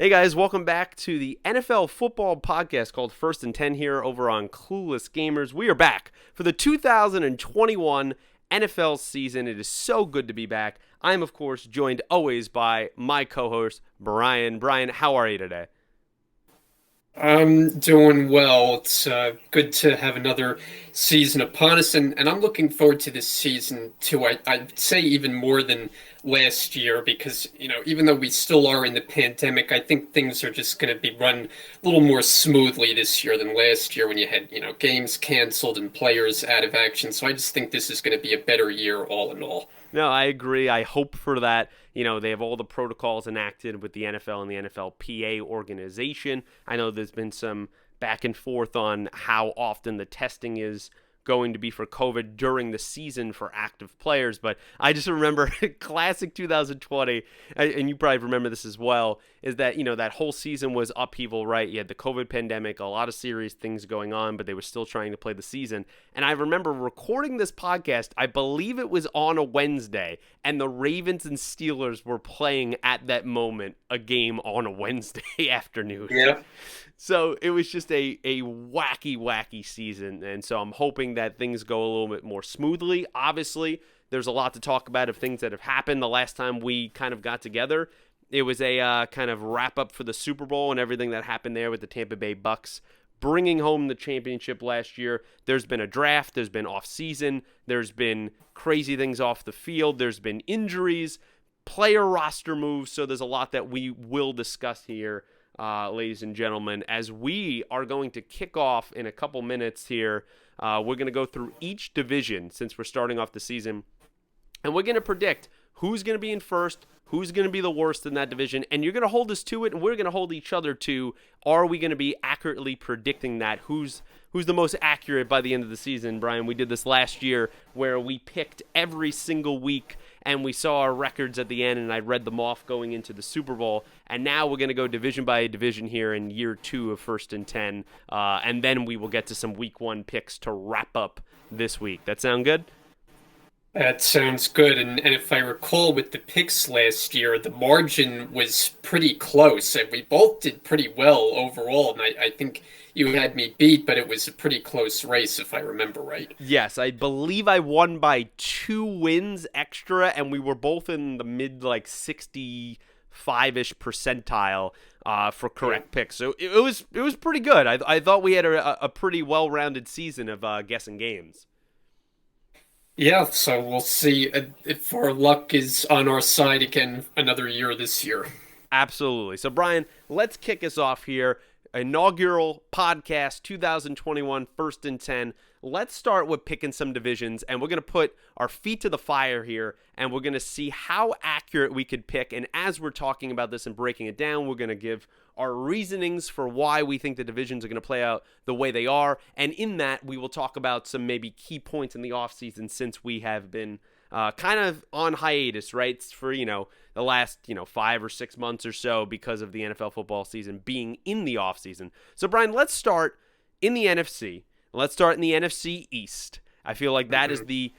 Hey guys, welcome back to the NFL football podcast called First and 10 here over on Clueless Gamers. We are back for the 2021 NFL season. It is so good to be back. I am, of course, joined always by my co-host, Brian. Brian, how are you today? I'm doing well. It's good to have another season upon us, and I'm looking forward to this season too. I'd say even more than last year because, even though we still are in the pandemic, I think things are just going to be run a little more smoothly this year than last year when you had, games canceled and players out of action. So I just think this is going to be a better year all in all. No, I agree. I hope for that. They have all the protocols enacted with the NFL and the NFLPA organization. I know there's been some back and forth on how often the testing is going to be for COVID during the season for active players, but I just remember classic 2020, and you probably remember this as well, is that, that whole season was upheaval, right? You had the COVID pandemic, a lot of serious things going on, but they were still trying to play the season. And I remember recording this podcast, I believe it was on a Wednesday, and the Ravens and Steelers were playing at that moment a game on a Wednesday afternoon. Yeah. So it was just a wacky season, and so I'm hoping that things go a little bit more smoothly. Obviously, there's a lot to talk about of things that have happened the last time we kind of got together. It was a kind of wrap-up for the Super Bowl and everything that happened there with the Tampa Bay Bucks bringing home the championship last year. There's been a draft, there's been off-season, there's been crazy things off the field, there's been injuries, player roster moves, so there's a lot that we will discuss here, ladies and gentlemen, as we are going to kick off in a couple minutes here. We're going to go through each division since we're starting off the season, and we're going to predict who's going to be in first, who's going to be the worst in that division, and you're going to hold us to it, and we're going to hold each other to, are we going to be accurately predicting that? Who's the most accurate by the end of the season, Brian? We did this last year where we picked every single week, and we saw our records at the end, and I read them off going into the Super Bowl, and now we're going to go division by division here in year 2 of First and 10, and then we will get to some week 1 picks to wrap up this week. That sound good? That sounds good. And if I recall with the picks last year, the margin was pretty close. And we both did pretty well overall. And I think you had me beat, but it was a pretty close race, if I remember right. Yes, I believe I won by 2 wins extra, and we were both in the mid 65-ish percentile for correct picks. So it was pretty good. I thought we had a pretty well-rounded season of guessing games. Yeah, so we'll see if our luck is on our side again another year this year. Absolutely. So, Brian, let's kick us off here. Inaugural podcast 2021 First and 10. Let's start with picking some divisions, and we're going to put our feet to the fire here, and we're going to see how accurate we could pick. And as we're talking about this and breaking it down, we're going to give our reasonings for why we think the divisions are going to play out the way they are. And in that, we will talk about some maybe key points in the offseason since we have been kind of on hiatus, right, for, the last, 5 or 6 months or so because of the NFL football season being in the offseason. So, Brian, let's start in the NFC. Let's start in the NFC East. I feel like that is the,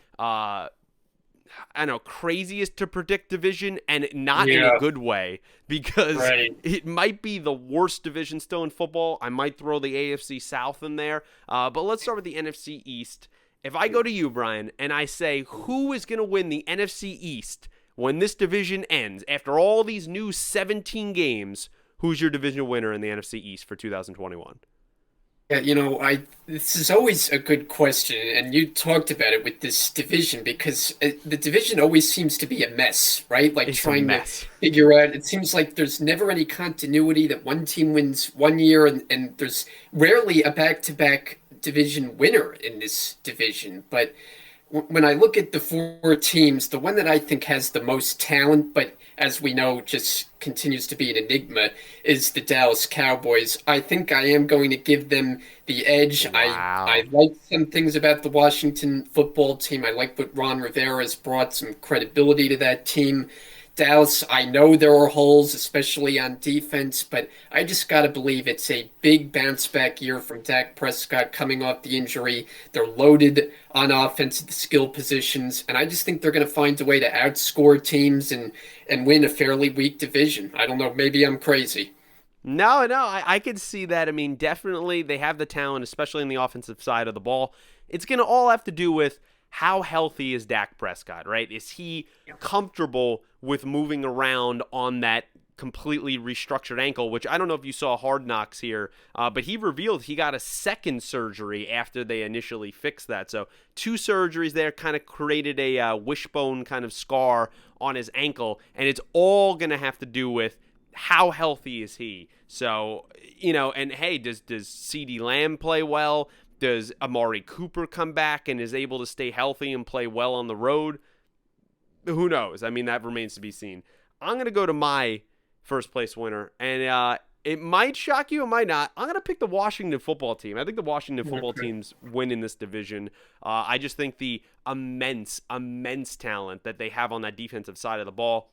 craziest to predict division, and not in a good way, because it might be the worst division still in football. I might throw the AFC South in there, but let's start with the NFC East. If I go to you, Brian, and I say, who is going to win the NFC East when this division ends, after all these new 17 games, who's your division winner in the NFC East for 2021? Yeah, this is always a good question, and you talked about it with this division because the division always seems to be a mess, right? Like It's a trying to mess. figure out, it seems like there's never any continuity that one team wins one year, and there's rarely a back-to-back division winner in this division. But when I look at the 4 teams, the one that I think has the most talent, but as we know, just continues to be an enigma, is the Dallas Cowboys. I think I am going to give them the edge. Wow. I like some things about the Washington football team. I like what Ron Rivera has brought some credibility to that team. Dallas, I know there are holes, especially on defense, but I just got to believe it's a big bounce back year from Dak Prescott coming off the injury. They're loaded on offense at the skill positions, and I just think they're going to find a way to outscore teams and win a fairly weak division. I don't know, maybe I'm crazy. No, no, I could see that. I mean, definitely they have the talent, especially in the offensive side of the ball. It's going to all have to do with how healthy is Dak Prescott, right? Is he comfortable with moving around on that completely restructured ankle, which I don't know if you saw Hard Knocks here, but he revealed he got a second surgery after they initially fixed that. So two surgeries there kind of created a wishbone kind of scar on his ankle, and it's all going to have to do with how healthy is he? So, and hey, does CeeDee Lamb play well? Does Amari Cooper come back and is able to stay healthy and play well on the road? Who knows? I mean, that remains to be seen. I'm going to go to my first place winner, and it might shock you, it might not. I'm going to pick the Washington football team. I think the Washington football team's win in this division. I just think the immense talent that they have on that defensive side of the ball.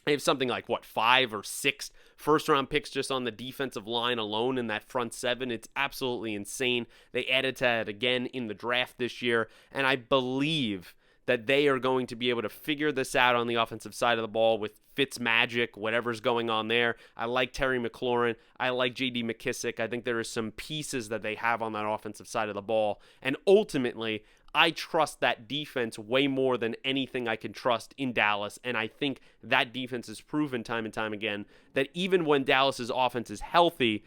They have something like, 5 or 6 first-round picks just on the defensive line alone in that front seven. It's absolutely insane. They added to that again in the draft this year, and I believe that they are going to be able to figure this out on the offensive side of the ball with Fitz magic, whatever's going on there. I like Terry McLaurin. I like J.D. McKissick. I think there are some pieces that they have on that offensive side of the ball, and ultimately, I trust that defense way more than anything I can trust in Dallas, and I think that defense has proven time and time again that even when Dallas's offense is healthy,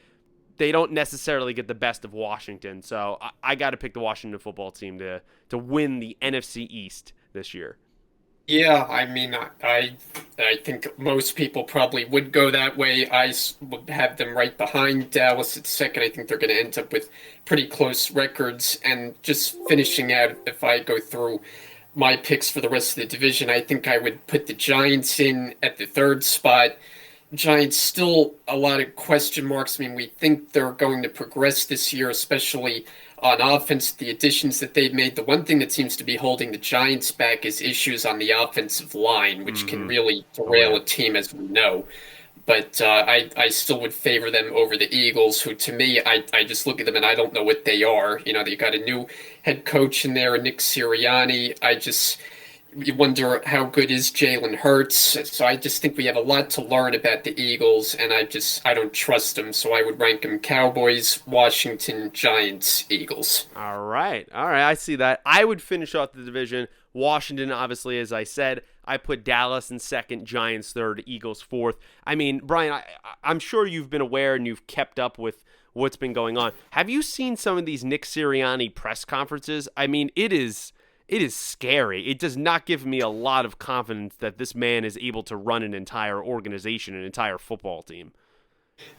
they don't necessarily get the best of Washington. So I got to pick the Washington football team to win the NFC East this year. Yeah, I mean, I think most people probably would go that way. Would have them right behind Dallas at second. I think they're going to end up with pretty close records. And just finishing out, if I go through my picks for the rest of the division, I think I would put the Giants in at the third spot. Giants still a lot of question marks. I mean, we think they're going to progress this year, especially on offense, the additions that they've made. The one thing that seems to be holding the Giants back is issues on the offensive line, which can really derail a team, as we know. But I still would favor them over the Eagles, who, to me, I just look at them and I don't know what they are. They got a new head coach in there, Nick Sirianni. You wonder how good is Jalen Hurts. So I just think we have a lot to learn about the Eagles, and I don't trust them. So I would rank them Cowboys, Washington, Giants, Eagles. All right. I see that. I would finish off the division. Washington, obviously, as I said. I put Dallas in second, Giants third, Eagles fourth. I mean, Brian, I'm sure you've been aware and you've kept up with what's been going on. Have you seen some of these Nick Sirianni press conferences? I mean, it is scary. It does not give me a lot of confidence that this man is able to run an entire organization, an entire football team.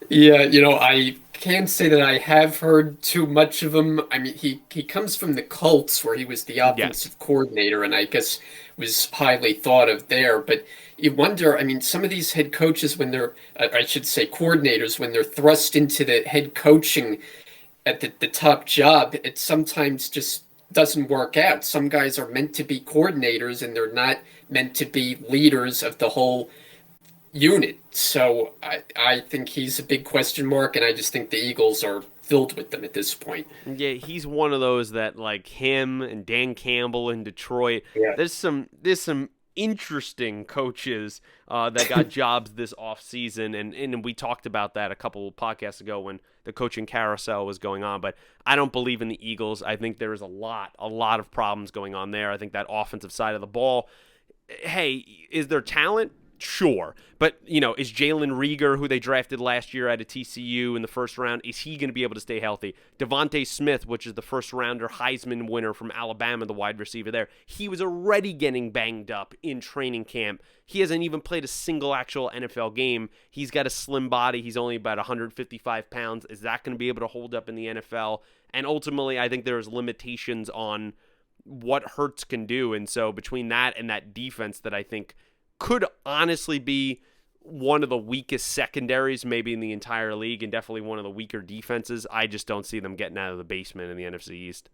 Yeah, I can't say that I have heard too much of him. I mean, he comes from the Colts, where he was the offensive coordinator, and I guess was highly thought of there. But you wonder, I mean, some of these head coaches, when they're, I should say coordinators, when they're thrust into the head coaching at the top job, it sometimes just doesn't work out. Some guys are meant to be coordinators, and they're not meant to be leaders of the whole unit. So I think he's a big question mark, and I just think the Eagles are filled with them at this point. Yeah, he's one of those that, like him and Dan Campbell in Detroit, there's some interesting coaches that got jobs this offseason, and we talked about that a couple podcasts ago when the coaching carousel was going on, but I don't believe in the Eagles. I think there is a lot of problems going on there. I think that offensive side of the ball, hey, is there talent? Sure. But, is Jalen Reagor, who they drafted last year out of TCU in the first round, is he going to be able to stay healthy? Devontae Smith, which is the first-rounder Heisman winner from Alabama, the wide receiver there, he was already getting banged up in training camp. He hasn't even played a single actual NFL game. He's got a slim body. He's only about 155 pounds. Is that going to be able to hold up in the NFL? And ultimately, I think there's limitations on what Hurts can do. And so between that and that defense that I think could honestly be one of the weakest secondaries maybe in the entire league, and definitely one of the weaker defenses, I just don't see them getting out of the basement in the NFC East.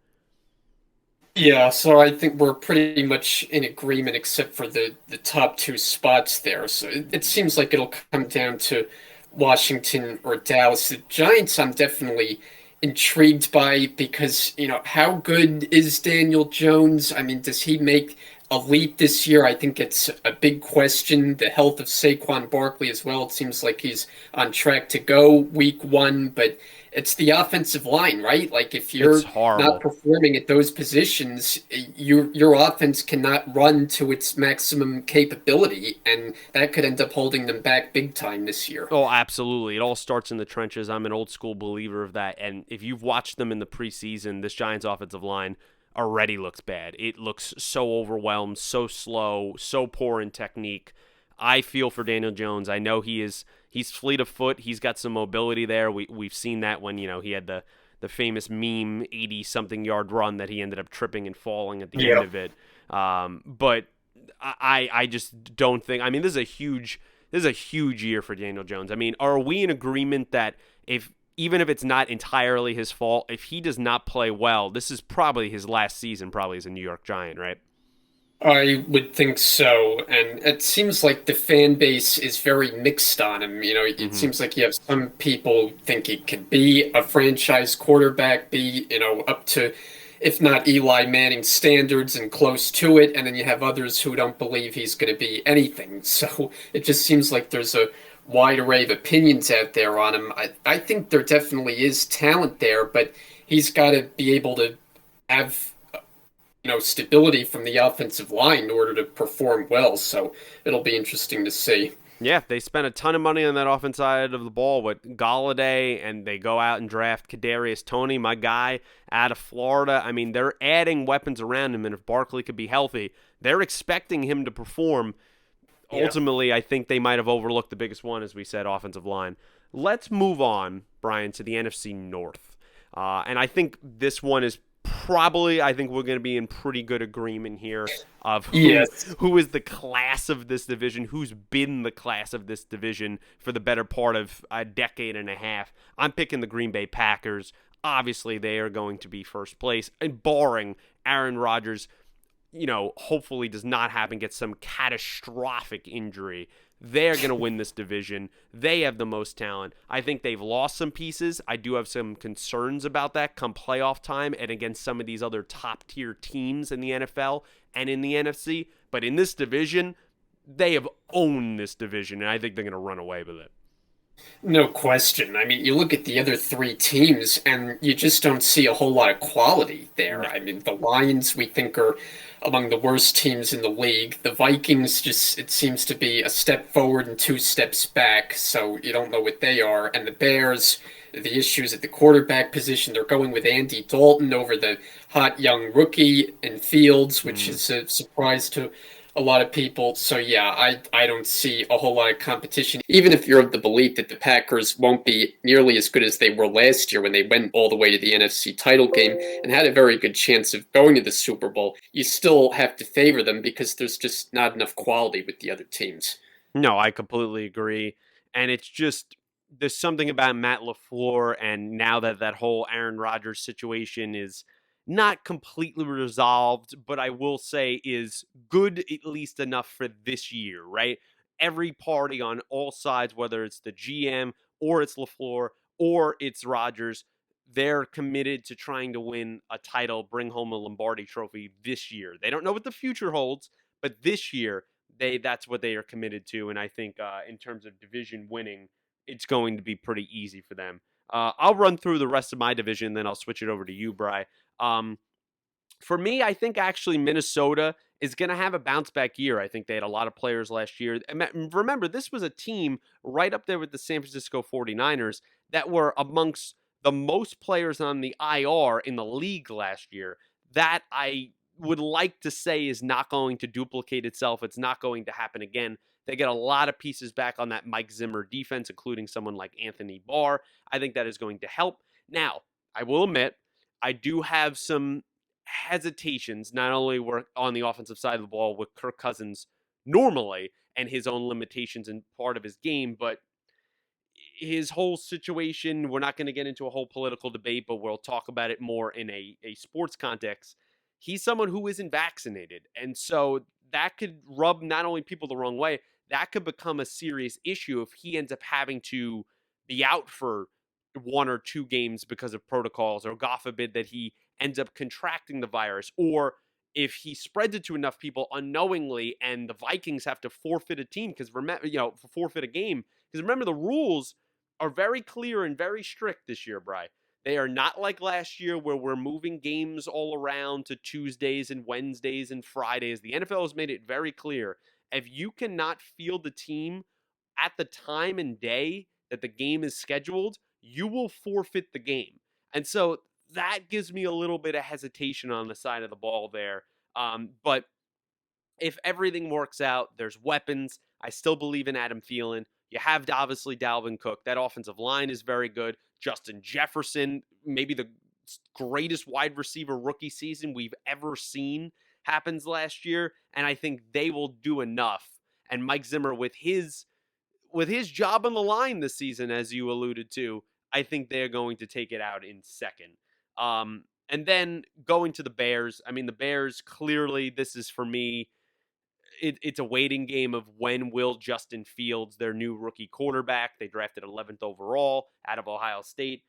Yeah, so I think we're pretty much in agreement except for the top two spots there. So it seems like it'll come down to Washington or Dallas. The Giants I'm definitely intrigued by because, how good is Daniel Jones? I mean, does he make elite this year. I think it's a big question. The health of Saquon Barkley as well. It seems like he's on track to go week one, but it's the offensive line, right? Like if It's you're not horrible. performing at those positions, your offense cannot run to its maximum capability, and that could end up holding them back big time this year. Oh, absolutely. It all starts in the trenches. I'm an old school believer of that. And if you've watched them in the preseason, this Giants offensive line already looks bad. It looks so overwhelmed, so slow, so poor in technique. I feel for Daniel Jones. I know he's fleet of foot. He's got some mobility there. We've seen that when, he had the famous meme 80 something yard run that he ended up tripping and falling at the end Yeah. of it. But I just don't think. I mean, this is a huge year for Daniel Jones. I mean, are we in agreement that if even if it's not entirely his fault, if he does not play well, this is probably his last season, probably as a New York Giant, right? I would think so, and it seems like the fan base is very mixed on him. It Mm-hmm. seems like you have some people think he could be a franchise quarterback, be, up to, if not Eli Manning standards and close to it, and then you have others who don't believe he's going to be anything. So it just seems like there's a wide array of opinions out there on him. I think there definitely is talent there, but he's got to be able to have stability from the offensive line in order to perform well. So it'll be interesting to see. Yeah, they spent a ton of money on that offense side of the ball with Galladay, and they go out and draft Kadarius Toney, my guy, out of Florida. I mean, they're adding weapons around him, and if Barkley could be healthy, they're expecting him to perform. Yeah. Ultimately, I think they might have overlooked the biggest one, as we said, offensive line. Let's move on, Brian, to the NFC North. And I think this one is probably, I think we're going to be in pretty good agreement here of Yes. who is the class of this division, who's been the class of this division for the better part of a decade and a half. I'm picking the Green Bay Packers. Obviously, they are going to be first place, and barring Aaron Rodgers hopefully does not happen, get some catastrophic injury. They're going to win this division. They have the most talent. I think they've lost some pieces. I do have some concerns about that come playoff time and against some of these other top tier teams in the NFL and in the NFC. But in this division, they have owned this division, and I think they're going to run away with it. No question. I mean, you look at the other three teams, and you just don't see a whole lot of quality there. No. I mean, the Lions, we think, are among the worst teams in the league. The Vikings, just, it seems to be a step forward and two steps back, so you don't know what they are. And the Bears, the issues at the quarterback position, they're going with Andy Dalton over the hot young rookie in Fields, which Mm. is a surprise to a lot of people. So yeah, I don't see a whole lot of competition. Even if you're of the belief that the Packers won't be nearly as good as they were last year when they went all the way to the NFC title game and had a very good chance of going to the Super Bowl, you still have to favor them because there's just not enough quality with the other teams. No, I completely agree. And it's just there's something about Matt LaFleur, and now that that whole Aaron Rodgers situation is not completely resolved, but I will say is good at least enough for this year, right? Every party on all sides, whether it's the GM or it's LaFleur or it's Rodgers, they're committed to trying to win a title, bring home a Lombardi trophy this year. They don't know what the future holds, but this year that's what they are committed to, and I think in terms of division winning, it's going to be pretty easy for them. I'll run through the rest of my division, then I'll switch it over to you, Bry. Um, for me, I think actually Minnesota is going to have a bounce back year. I think they had a lot of players last year. Remember, this was a team right up there with the San Francisco 49ers that were amongst the most players on the IR in the league last year. That I would like to say is not going to duplicate itself. It's not going to happen again. They get a lot of pieces back on that Mike Zimmer defense, including someone like Anthony Barr. I think that is going to help. Now, I will admit, I do have some hesitations, not only were on the offensive side of the ball with Kirk Cousins normally and his own limitations and part of his game, but his whole situation, we're not going to get into a whole political debate, but we'll talk about it more in a sports context. He's someone who isn't vaccinated. And so that could rub not only people the wrong way, that could become a serious issue if he ends up having to be out for one or two games because of protocols, or God forbid that he ends up contracting the virus, or if he spreads it to enough people unknowingly, and the Vikings have to forfeit a team because remember, forfeit a game because remember the rules are very clear and very strict this year, Bry. They are not like last year where we're moving games all around to Tuesdays and Wednesdays and Fridays. The NFL has made it very clear. If you cannot field the team at the time and day that the game is scheduled, you will forfeit the game. And so that gives me a little bit of hesitation on the side of the ball there. But if everything works out, there's weapons. I still believe in Adam Thielen. You have obviously Dalvin Cook. That offensive line is very good. Justin Jefferson, maybe the greatest wide receiver rookie season we've ever seen, happens last year. And I think they will do enough. And Mike Zimmer, with his job on the line this season, as you alluded to, I think they're going to take it out in second. And then going to the Bears. I mean, the Bears, clearly, this is for me, it's a waiting game of when will Justin Fields, their new rookie quarterback, they drafted 11th overall out of Ohio State.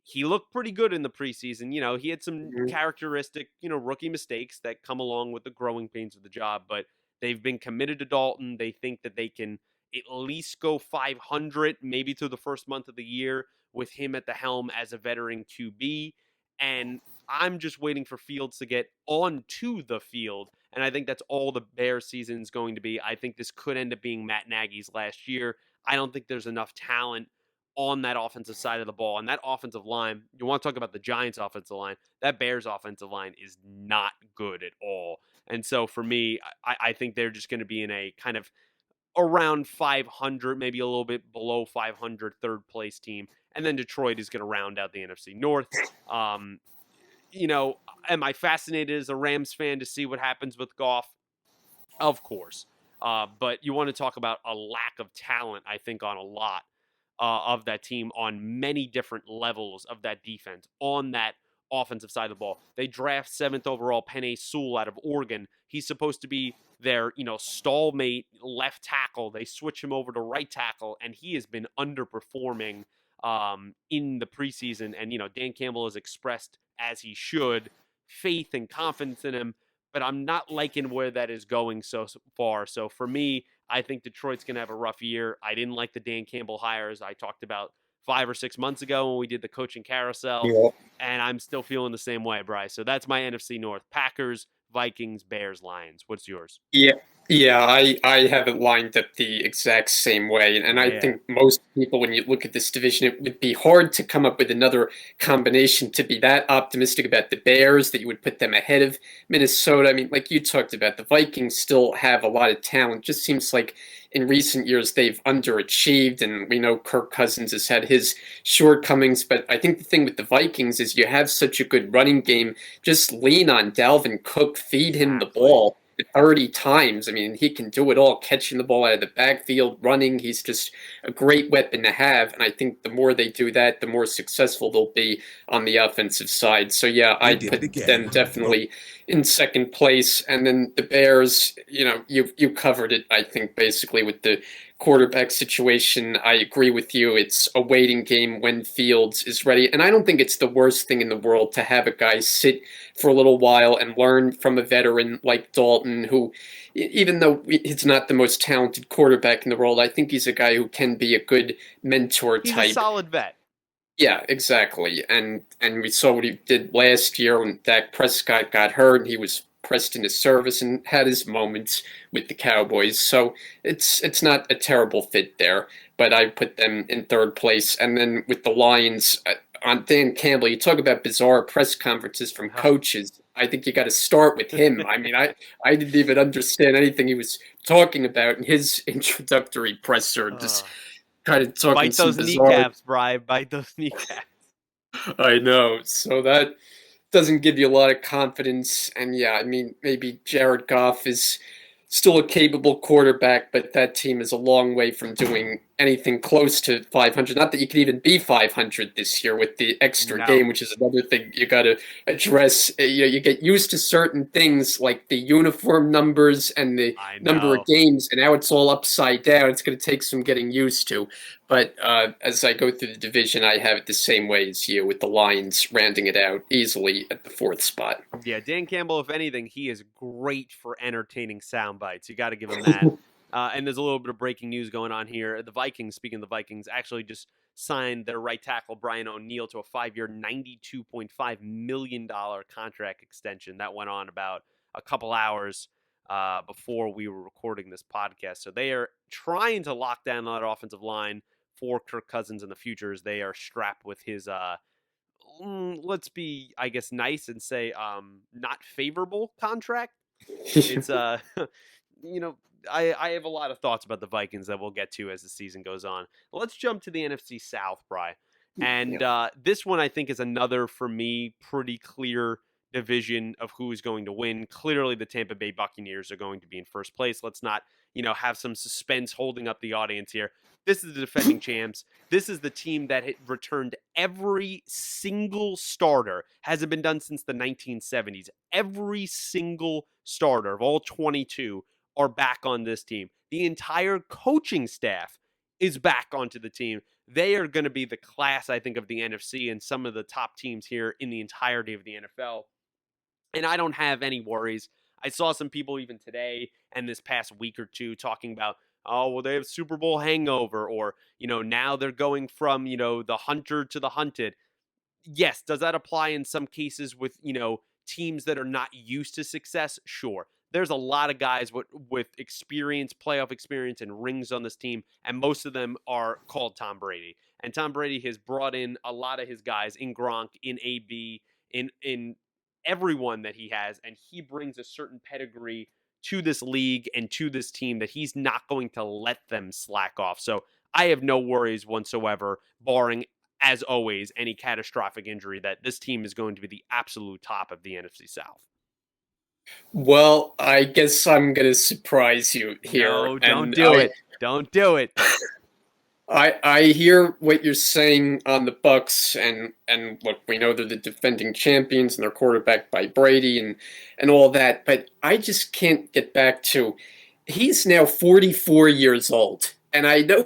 He looked pretty good in the preseason. He had some characteristic, rookie mistakes that come along with the growing pains of the job, but they've been committed to Dalton. They think that they can at least go 500, maybe through the first month of the year with him at the helm as a veteran QB. And I'm just waiting for Fields to get onto the field. And I think that's all the Bears season is going to be. I think this could end up being Matt Nagy's last year. I don't think there's enough talent on that offensive side of the ball. And that offensive line, you want to talk about the Giants offensive line, that Bears offensive line is not good at all. And so for me, I think they're just going to be in a kind of around 500, maybe a little bit below 500 third place team. And then Detroit is going to round out the NFC North. Am I fascinated as a Rams fan to see what happens with Goff? Of course. But you want to talk about a lack of talent, I think, on a lot of that team on many different levels of that defense on that offensive side of the ball. They draft 7th overall Penei Sewell out of Oregon. He's supposed to be their, stallmate left tackle. They switch him over to right tackle, and he has been underperforming in the preseason. And, Dan Campbell has expressed, as he should, faith and confidence in him, but I'm not liking where that is going so far. So for me, I think Detroit's going to have a rough year. I didn't like the Dan Campbell hires I talked about 5 or 6 months ago when we did the coaching carousel, and I'm still feeling the same way, Bryce. So that's my NFC North: Packers, Vikings, Bears, Lions. What's yours? Yeah, I have it lined up the exact same way. And I think most people, when you look at this division, it would be hard to come up with another combination to be that optimistic about the Bears, that you would put them ahead of Minnesota. I mean, like you talked about, the Vikings still have a lot of talent. Just seems like in recent years they've underachieved, and we know Kirk Cousins has had his shortcomings. But I think the thing with the Vikings is you have such a good running game. Just lean on Dalvin Cook, feed him the ball 30 times. I mean, he can do it all, catching the ball out of the backfield, running. He's just a great weapon to have. And I think the more they do that, the more successful they'll be on the offensive side. So, yeah, I'd put them definitely in second place. And then the Bears, you covered it, I think, basically with the quarterback situation. I agree with you. It's a waiting game when Fields is ready. And I don't think it's the worst thing in the world to have a guy sit for a little while and learn from a veteran like Dalton, who, even though he's not the most talented quarterback in the world, I think he's a guy who can be a good mentor type. He's a solid vet. Yeah, exactly. And we saw what he did last year when Dak Prescott got hurt, and he was pressed into service and had his moments with the Cowboys. So it's not a terrible fit there, but I put them in third place. And then with the Lions, on Dan Campbell, you talk about bizarre press conferences from coaches. I think you got to start with him. I mean, I didn't even understand anything he was talking about in his introductory presser. Just kind of talking Bite those bizarre kneecaps, Brian. Bite those kneecaps. I know. So that doesn't give you a lot of confidence. And yeah, I mean, maybe Jared Goff is still a capable quarterback, but that team is a long way from doing anything close to 500. Not that you could even be 500 this year with the extra No, game, which is another thing you got to address. You get used to certain things like the uniform numbers and the I number of know. games, and now it's all upside down. It's going to take some getting used to. But as I go through the division, I have it the same way as you, with the Lions rounding it out easily at the fourth spot. Yeah, Dan Campbell, if anything, he is great for entertaining sound bites. You got to give him that. And there's a little bit of breaking news going on here. The Vikings, speaking of the Vikings, actually just signed their right tackle, Brian O'Neill, to a 5-year, $92.5 million contract extension. That went on about a couple hours before we were recording this podcast. So they are trying to lock down that offensive line for Kirk Cousins in the future as they are strapped with his let's be, I guess, nice and say not favorable contract. It's you know, I have a lot of thoughts about the Vikings that we'll get to as the season goes on. Let's jump to the NFC South, Bry. And Yeah. this one I think is another, for me, pretty clear division of who is going to win. Clearly the Tampa Bay Buccaneers are going to be in first place. Let's not, have some suspense holding up the audience here. This is the defending champs. This is the team that had returned every single starter. Hasn't been done since the 1970s. Every single starter of all 22 are back on this team. The entire coaching staff is back onto the team. They are going to be the class, I think, of the NFC and some of the top teams here in the entirety of the NFL. And I don't have any worries. I saw some people even today and this past week or two talking about, oh, well, they have Super Bowl hangover, or, now they're going from, the hunter to the hunted. Yes, does that apply in some cases with, teams that are not used to success? Sure. There's a lot of guys with experience, playoff experience, and rings on this team, and most of them are called Tom Brady. And Tom Brady has brought in a lot of his guys in Gronk, in AB, in everyone that he has, and he brings a certain pedigree to this league and to this team that he's not going to let them slack off. So I have no worries whatsoever, barring, as always, any catastrophic injury, that this team is going to be the absolute top of the NFC South. Well, I guess I'm going to surprise you here, No, don't and do it. Don't do it. I hear what you're saying on the Bucks, and look, we know they're the defending champions and they're quarterbacked by Brady and all that, but I just can't get back to, he's now 44 years old, and I know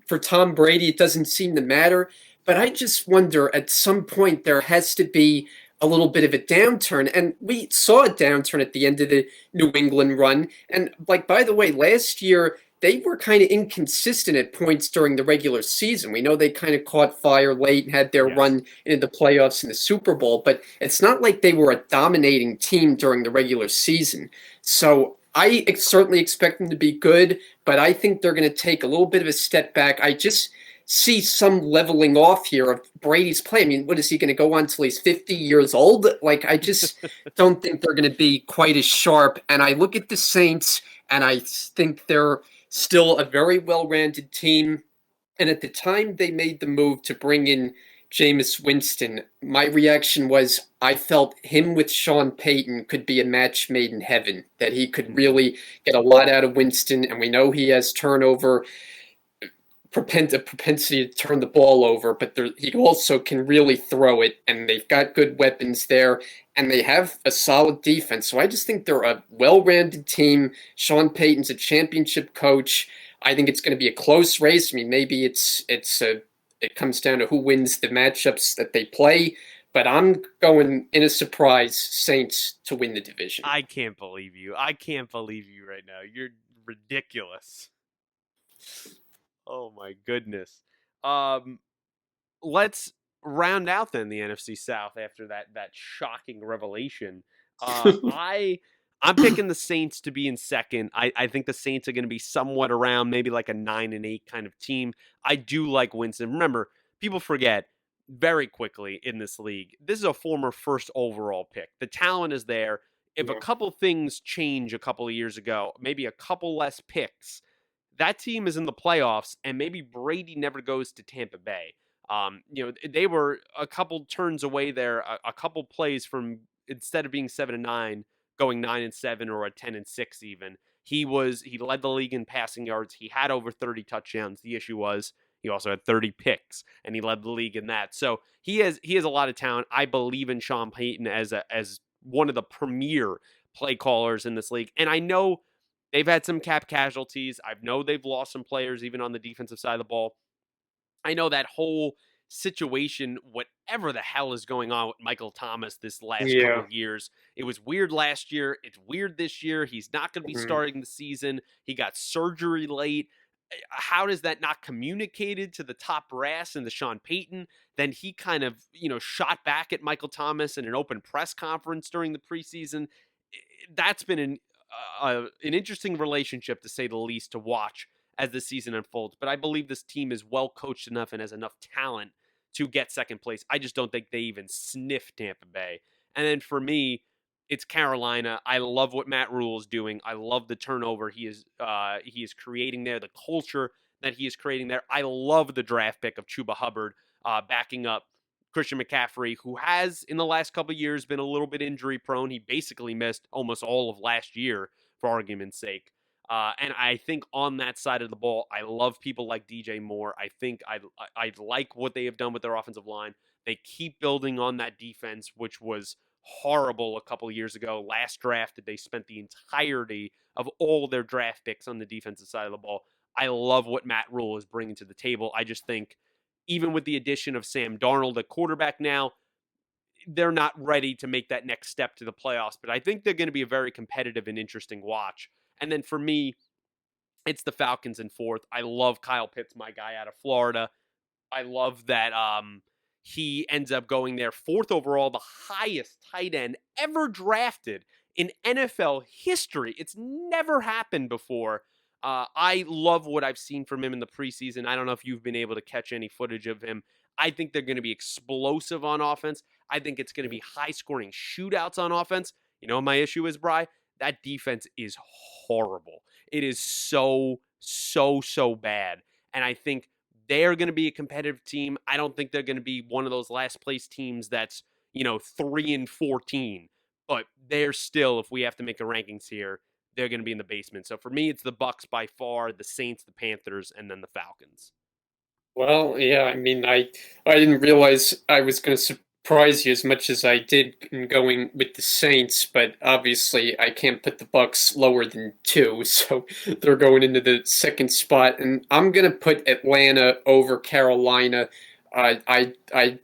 for Tom Brady it doesn't seem to matter, but I just wonder at some point there has to be a little bit of a downturn, and we saw a downturn at the end of the New England run, and like, by the way, last year they were kind of inconsistent at points during the regular season. We know they kind of caught fire late and had their Yes. run into the playoffs and the Super Bowl, but it's not like they were a dominating team during the regular season. So I certainly expect them to be good, but I think they're going to take a little bit of a step back. I just see some leveling off here of Brady's play. I mean, what is he going to go on until he's 50 years old? Like, I just don't think they're going to be quite as sharp. And I look at the Saints, and I think they're still a very well-rounded team. And at the time they made the move to bring in Jameis Winston, my reaction was I felt him with Sean Payton could be a match made in heaven, that he could really get a lot out of Winston. And we know he has turnover, a propensity to turn the ball over, but he also can really throw it, and they've got good weapons there, and they have a solid defense. So I just think they're a well-rounded team. Sean Payton's a championship coach. I think it's going to be a close race. I mean, maybe it comes down to who wins the matchups that they play, but I'm going in a surprise Saints to win the division. I can't believe you. I can't believe you right now. You're ridiculous. Oh my goodness. Let's round out then the NFC South after that shocking revelation. I'm picking the Saints to be in second. I think the Saints are going to be somewhat around maybe like a 9-8 kind of team. I do like Winston. Remember, people forget very quickly in this league, this is a former first overall pick. The talent is there. If a couple things change a couple of years ago, maybe a couple less picks, that team is in the playoffs, and maybe Brady never goes to Tampa Bay. They were a couple turns away there, a couple plays from, instead of being 7-9, going 9-7 or a 10-6 even. He led the league in passing yards. He had over 30 touchdowns. The issue was he also had 30 picks, and he led the league in that. So he has a lot of talent. I believe in Sean Payton as one of the premier play callers in this league. And I know they've had some cap casualties. I know they've lost some players even on the defensive side of the ball. I know that whole situation, whatever the hell is going on with Michael Thomas this last couple Yeah. years. It was weird last year. It's weird this year. He's not going to be Mhm. starting the season. He got surgery late. How does that not communicated to the top brass and the Sean Payton? Then he kind of, shot back at Michael Thomas in an open press conference during the preseason. That's been an interesting relationship, to say the least, to watch as the season unfolds. But I believe this team is well coached enough and has enough talent to get second place. I just don't think they even sniff Tampa Bay. And then for me, it's Carolina. I love what Matt Rule is doing. I love the turnover he is creating there, the culture that he is creating there. I love the draft pick of Chuba Hubbard backing up Christian McCaffrey, who has in the last couple of years been a little bit injury prone. He basically missed almost all of last year, for argument's sake. And I think on that side of the ball, I love people like DJ Moore. I think I like what they have done with their offensive line. They keep building on that defense, which was horrible a couple of years ago. Last draft, they spent the entirety of all their draft picks on the defensive side of the ball. I love what Matt Rule is bringing to the table. I just think even with the addition of Sam Darnold at quarterback now, they're not ready to make that next step to the playoffs. But I think they're going to be a very competitive and interesting watch. And then for me, it's the Falcons in fourth. I love Kyle Pitts, my guy out of Florida. I love that he ends up going there fourth overall, the highest tight end ever drafted in NFL history. It's never happened before. I love what I've seen from him in the preseason. I don't know if you've been able to catch any footage of him. I think they're going to be explosive on offense. I think it's going to be high scoring shootouts on offense. You know what my issue is, Bri? That defense is horrible. It is so bad. And I think they're going to be a competitive team. I don't think they're going to be one of those last place teams that's, 3-14. But they're still, if we have to make the rankings here, they're going to be in the basement. So for me, it's the Bucks by far, the Saints, the Panthers, and then the Falcons. Well, yeah, I mean, I didn't realize I was going to surprise you as much as I did in going with the Saints, but obviously I can't put the Bucks lower than 2, so they're going into the second spot, and I'm going to put Atlanta over Carolina. I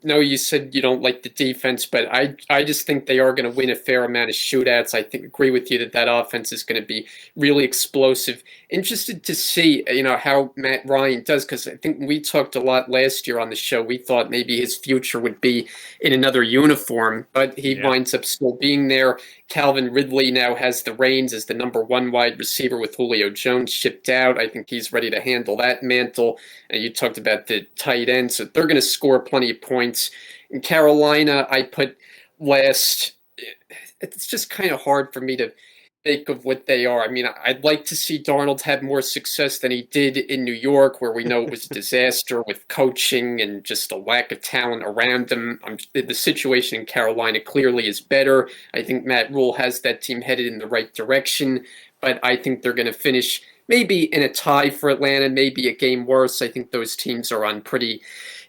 know you said you don't like the defense, but I just think they are going to win a fair amount of shootouts. I agree with you that that offense is going to be really explosive. Interested to see how Matt Ryan does, because I think we talked a lot last year on the show. We thought maybe his future would be in another uniform, but he winds up still being there. Calvin Ridley now has the reins as the number 1 wide receiver with Julio Jones shipped out. I think he's ready to handle that mantle. And you talked about the tight end, so they're going to score plenty of points. In Carolina, I put last. It's just kind of hard for me to think of what they are. I mean, I'd like to see Darnold have more success than he did in New York, where we know it was a disaster with coaching and just a lack of talent around him. The situation in Carolina clearly is better. I think Matt Rule has that team headed in the right direction, but I think they're going to finish maybe in a tie for Atlanta, maybe a game worse. I think those teams are on pretty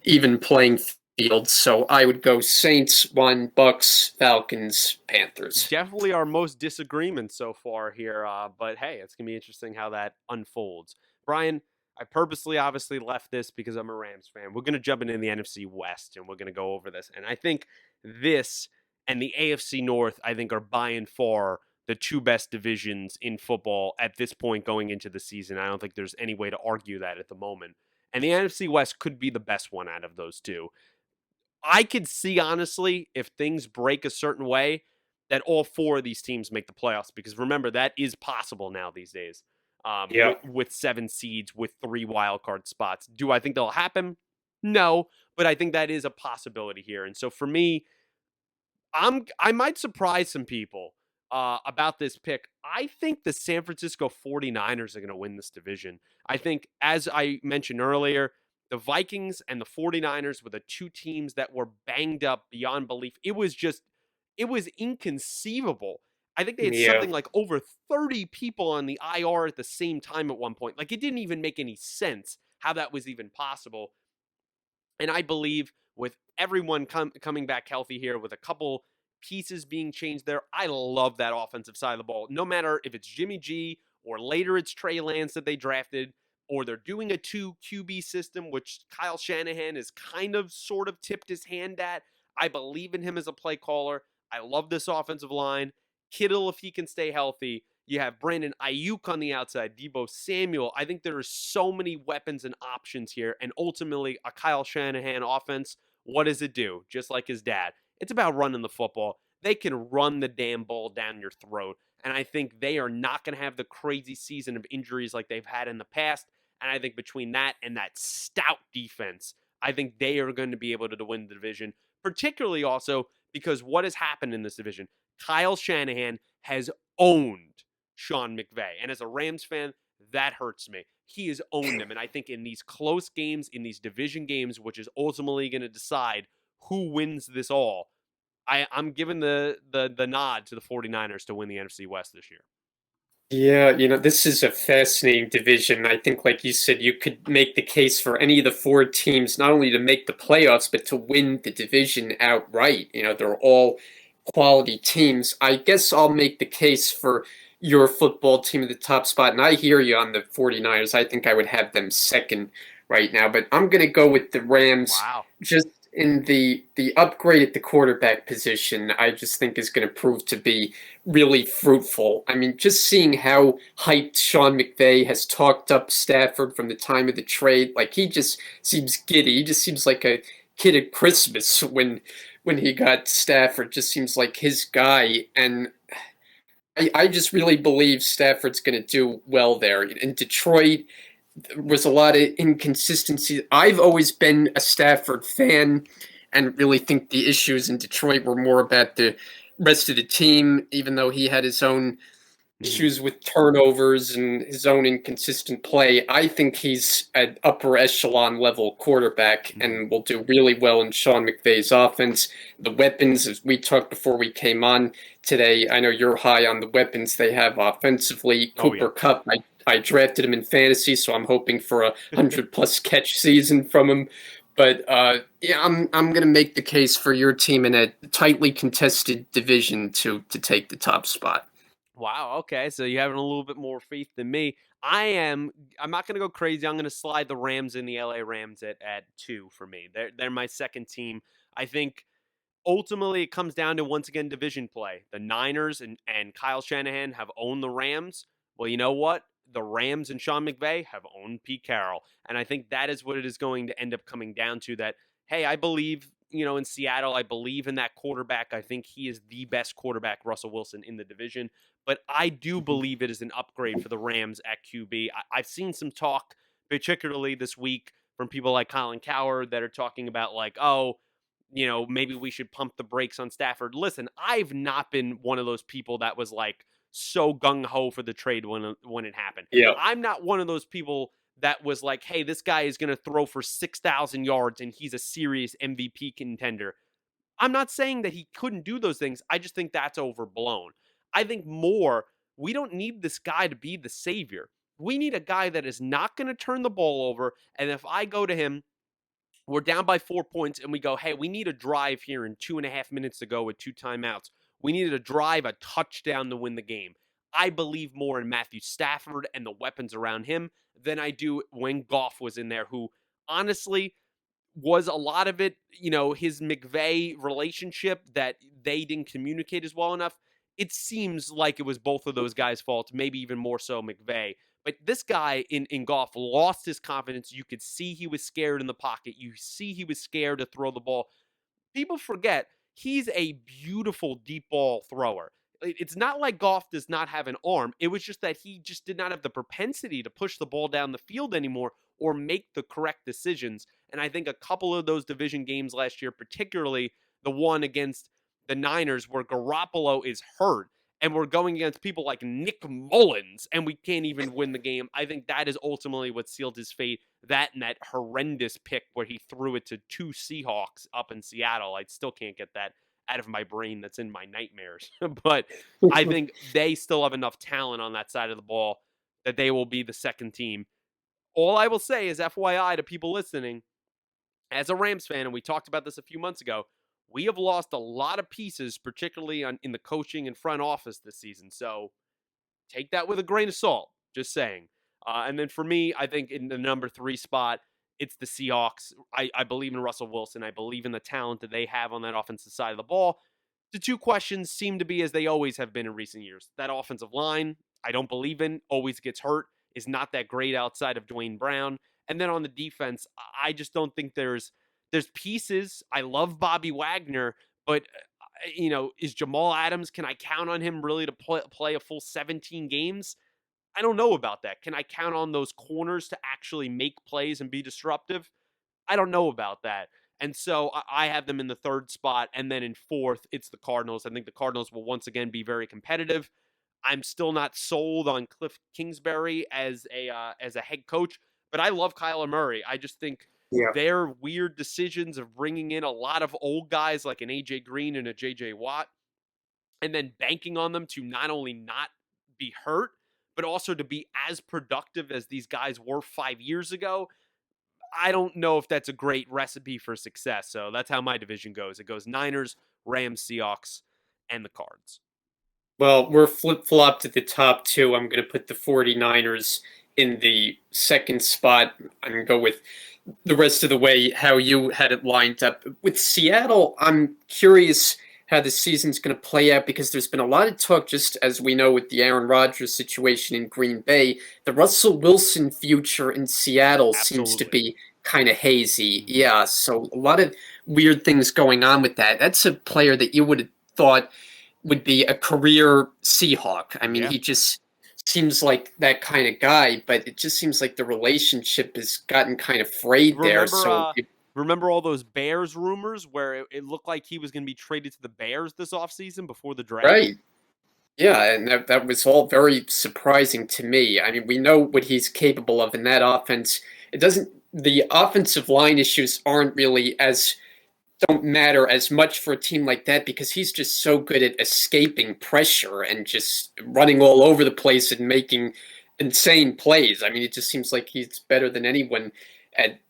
even playing field. So I would go Saints 1, Bucks, Falcons, Panthers. Definitely our most disagreement so far here. But hey, it's going to be interesting how that unfolds. Brian, I purposely obviously left this because I'm a Rams fan. We're going to jump into the NFC West and we're going to go over this. And I think this and the AFC North, I think, are by and far the 2 best divisions in football at this point going into the season. I don't think there's any way to argue that at the moment. And the NFC West could be the best one out of those 2. I could see, honestly, if things break a certain way, that all 4 of these teams make the playoffs. Because remember, that is possible now these days. With 7 seeds, with 3 wildcard spots. Do I think that'll happen? No, but I think that is a possibility here. And so for me, I might surprise some people about this pick. I think the San Francisco 49ers are going to win this division. I think, as I mentioned earlier, the Vikings and the 49ers were the 2 teams that were banged up beyond belief. It was inconceivable I think they had Yeah. something like over 30 people on the IR at the same time at one point. Like, it didn't even make any sense how that was even possible. And I believe with everyone coming back healthy here, with a couple pieces being changed there, I love that offensive side of the ball. No matter if it's Jimmy G or later it's Trey Lance that they drafted, or they're doing a 2 QB system, which Kyle Shanahan is kind of sort of tipped his hand at. I believe in him as a play caller. I love this offensive line. Kittle, if he can stay healthy. You have Brandon Ayuk on the outside, Deebo Samuel. I think there are so many weapons and options here. And ultimately, a Kyle Shanahan offense, what does it do? Just like his dad, it's about running the football. They can run the damn ball down your throat. And I think they are not going to have the crazy season of injuries like they've had in the past. And I think between that and that stout defense, I think they are going to be able to win the division, particularly also because what has happened in this division? Kyle Shanahan has owned Sean McVay. And as a Rams fan, that hurts me. He has owned him. And I think in these close games, in these division games, which is ultimately going to decide who wins this all, I'm giving the nod to the 49ers to win the NFC West this year. Yeah, this is a fascinating division. I think, like you said, you could make the case for any of the four teams not only to make the playoffs, but to win the division outright. They're all quality teams. I guess I'll make the case for your football team at the top spot. And I hear you on the 49ers. I think I would have them second right now. But I'm going to go with the Rams Wow. just in the upgrade at the quarterback position. I just think is going to prove to be really fruitful. I mean, just seeing how hyped Sean McVay has talked up Stafford from the time of the trade, like he just seems giddy. He just seems like a kid at Christmas when he got Stafford. Just seems like his guy, and I just really believe Stafford's going to do well there. In Detroit, there was a lot of inconsistency. I've always been a Stafford fan and really think the issues in Detroit were more about the rest of the team, even though he had his own issues with turnovers and his own inconsistent play. I think he's an upper echelon level quarterback and will do really well in Sean McVay's offense. The weapons, as we talked before we came on today, I know you're high on the weapons they have offensively. Cooper Kupp, I drafted him in fantasy, so I'm hoping for a 100+ catch season from him. But yeah, I'm going to make the case for your team in a tightly contested division to take the top spot. Wow. Okay. So you having a little bit more faith than me. I'm not going to go crazy. I'm going to slide the Rams in the LA Rams at 2 for me. They're my second team. I think ultimately it comes down to, once again, division play. The Niners and Kyle Shanahan have owned the Rams. Well, you know what? The Rams and Sean McVay have owned Pete Carroll. And I think that is what it is going to end up coming down to, that, hey, I believe, in Seattle, I believe in that quarterback. I think he is the best quarterback, Russell Wilson, in the division. But I do believe it is an upgrade for the Rams at QB. I've seen some talk, particularly this week, from people like Colin Cowherd that are talking about, like, oh, maybe we should pump the brakes on Stafford. Listen, I've not been one of those people that was like so gung-ho for the trade when it happened. Yeah. I'm not one of those people that was like, hey, this guy is going to throw for 6,000 yards and he's a serious MVP contender. I'm not saying that he couldn't do those things. I just think that's overblown. I think we don't need this guy to be the savior. We need a guy that is not going to turn the ball over. And if I go to him, we're down by 4 points, and we go, hey, we need a drive here in 2.5 minutes to go with 2 timeouts. We needed a drive, a touchdown to win the game. I believe more in Matthew Stafford and the weapons around him than I do when Goff was in there, who honestly was a lot of it, his McVay relationship that they didn't communicate as well enough. It seems like it was both of those guys' fault, maybe even more so McVay. But this guy in Goff lost his confidence. You could see he was scared in the pocket. You see he was scared to throw the ball. People forget he's a beautiful deep ball thrower. It's not like Goff does not have an arm. It was just that he just did not have the propensity to push the ball down the field anymore or make the correct decisions. And I think a couple of those division games last year, particularly the one against the Niners where Garoppolo is hurt and we're going against people like Nick Mullins and we can't even win the game. I think that is ultimately what sealed his fate. That and that horrendous pick where he threw it to 2 Seahawks up in Seattle. I still can't get that out of my brain that's in my nightmares. But I think they still have enough talent on that side of the ball that they will be the second team. All I will say is FYI to people listening, as a Rams fan, and we talked about this a few months ago, we have lost a lot of pieces, particularly in the coaching and front office this season. So take that with a grain of salt. Just saying. And then for me, I think in the number 3 spot, it's the Seahawks. I believe in Russell Wilson. I believe in the talent that they have on that offensive side of the ball. The two questions seem to be as they always have been in recent years. That offensive line, I don't believe in, always gets hurt, is not that great outside of Dwayne Brown. And then on the defense, I just don't think there's pieces. I love Bobby Wagner, but is Jamal Adams, can I count on him really to play a full 17 games? I don't know about that. Can I count on those corners to actually make plays and be disruptive? I don't know about that. And so I have them in the 3rd spot. And then in 4th, it's the Cardinals. I think the Cardinals will once again be very competitive. I'm still not sold on Cliff Kingsbury as a head coach, but I love Kyler Murray. I just think Yeah. their weird decisions of bringing in a lot of old guys like an AJ Green and a JJ Watt, and then banking on them to not only not be hurt, but also to be as productive as these guys were 5 years ago. I don't know if that's a great recipe for success. So that's how my division goes. It goes Niners, Rams, Seahawks, and the Cards. Well, we're flip-flopped at the top 2. I'm going to put the 49ers in the 2nd spot. I'm going to go with the rest of the way how you had it lined up. With Seattle, I'm curious how the season's going to play out because there's been a lot of talk, just as we know with the Aaron Rodgers situation in Green Bay. The Russell Wilson future in Seattle seems to be kind of hazy. Yeah, so a lot of weird things going on with that. That's a player that you would have thought would be a career Seahawk. I mean, he just seems like that kind of guy, but it just seems like the relationship has gotten kind of frayed there. So remember all those Bears rumors where it looked like he was going to be traded to the Bears this offseason before the draft? Right. Yeah, and that was all very surprising to me. I mean, we know what he's capable of in that offense. The offensive line issues don't matter as much for a team like that because he's just so good at escaping pressure and just running all over the place and making insane plays. I mean, it just seems like he's better than anyone at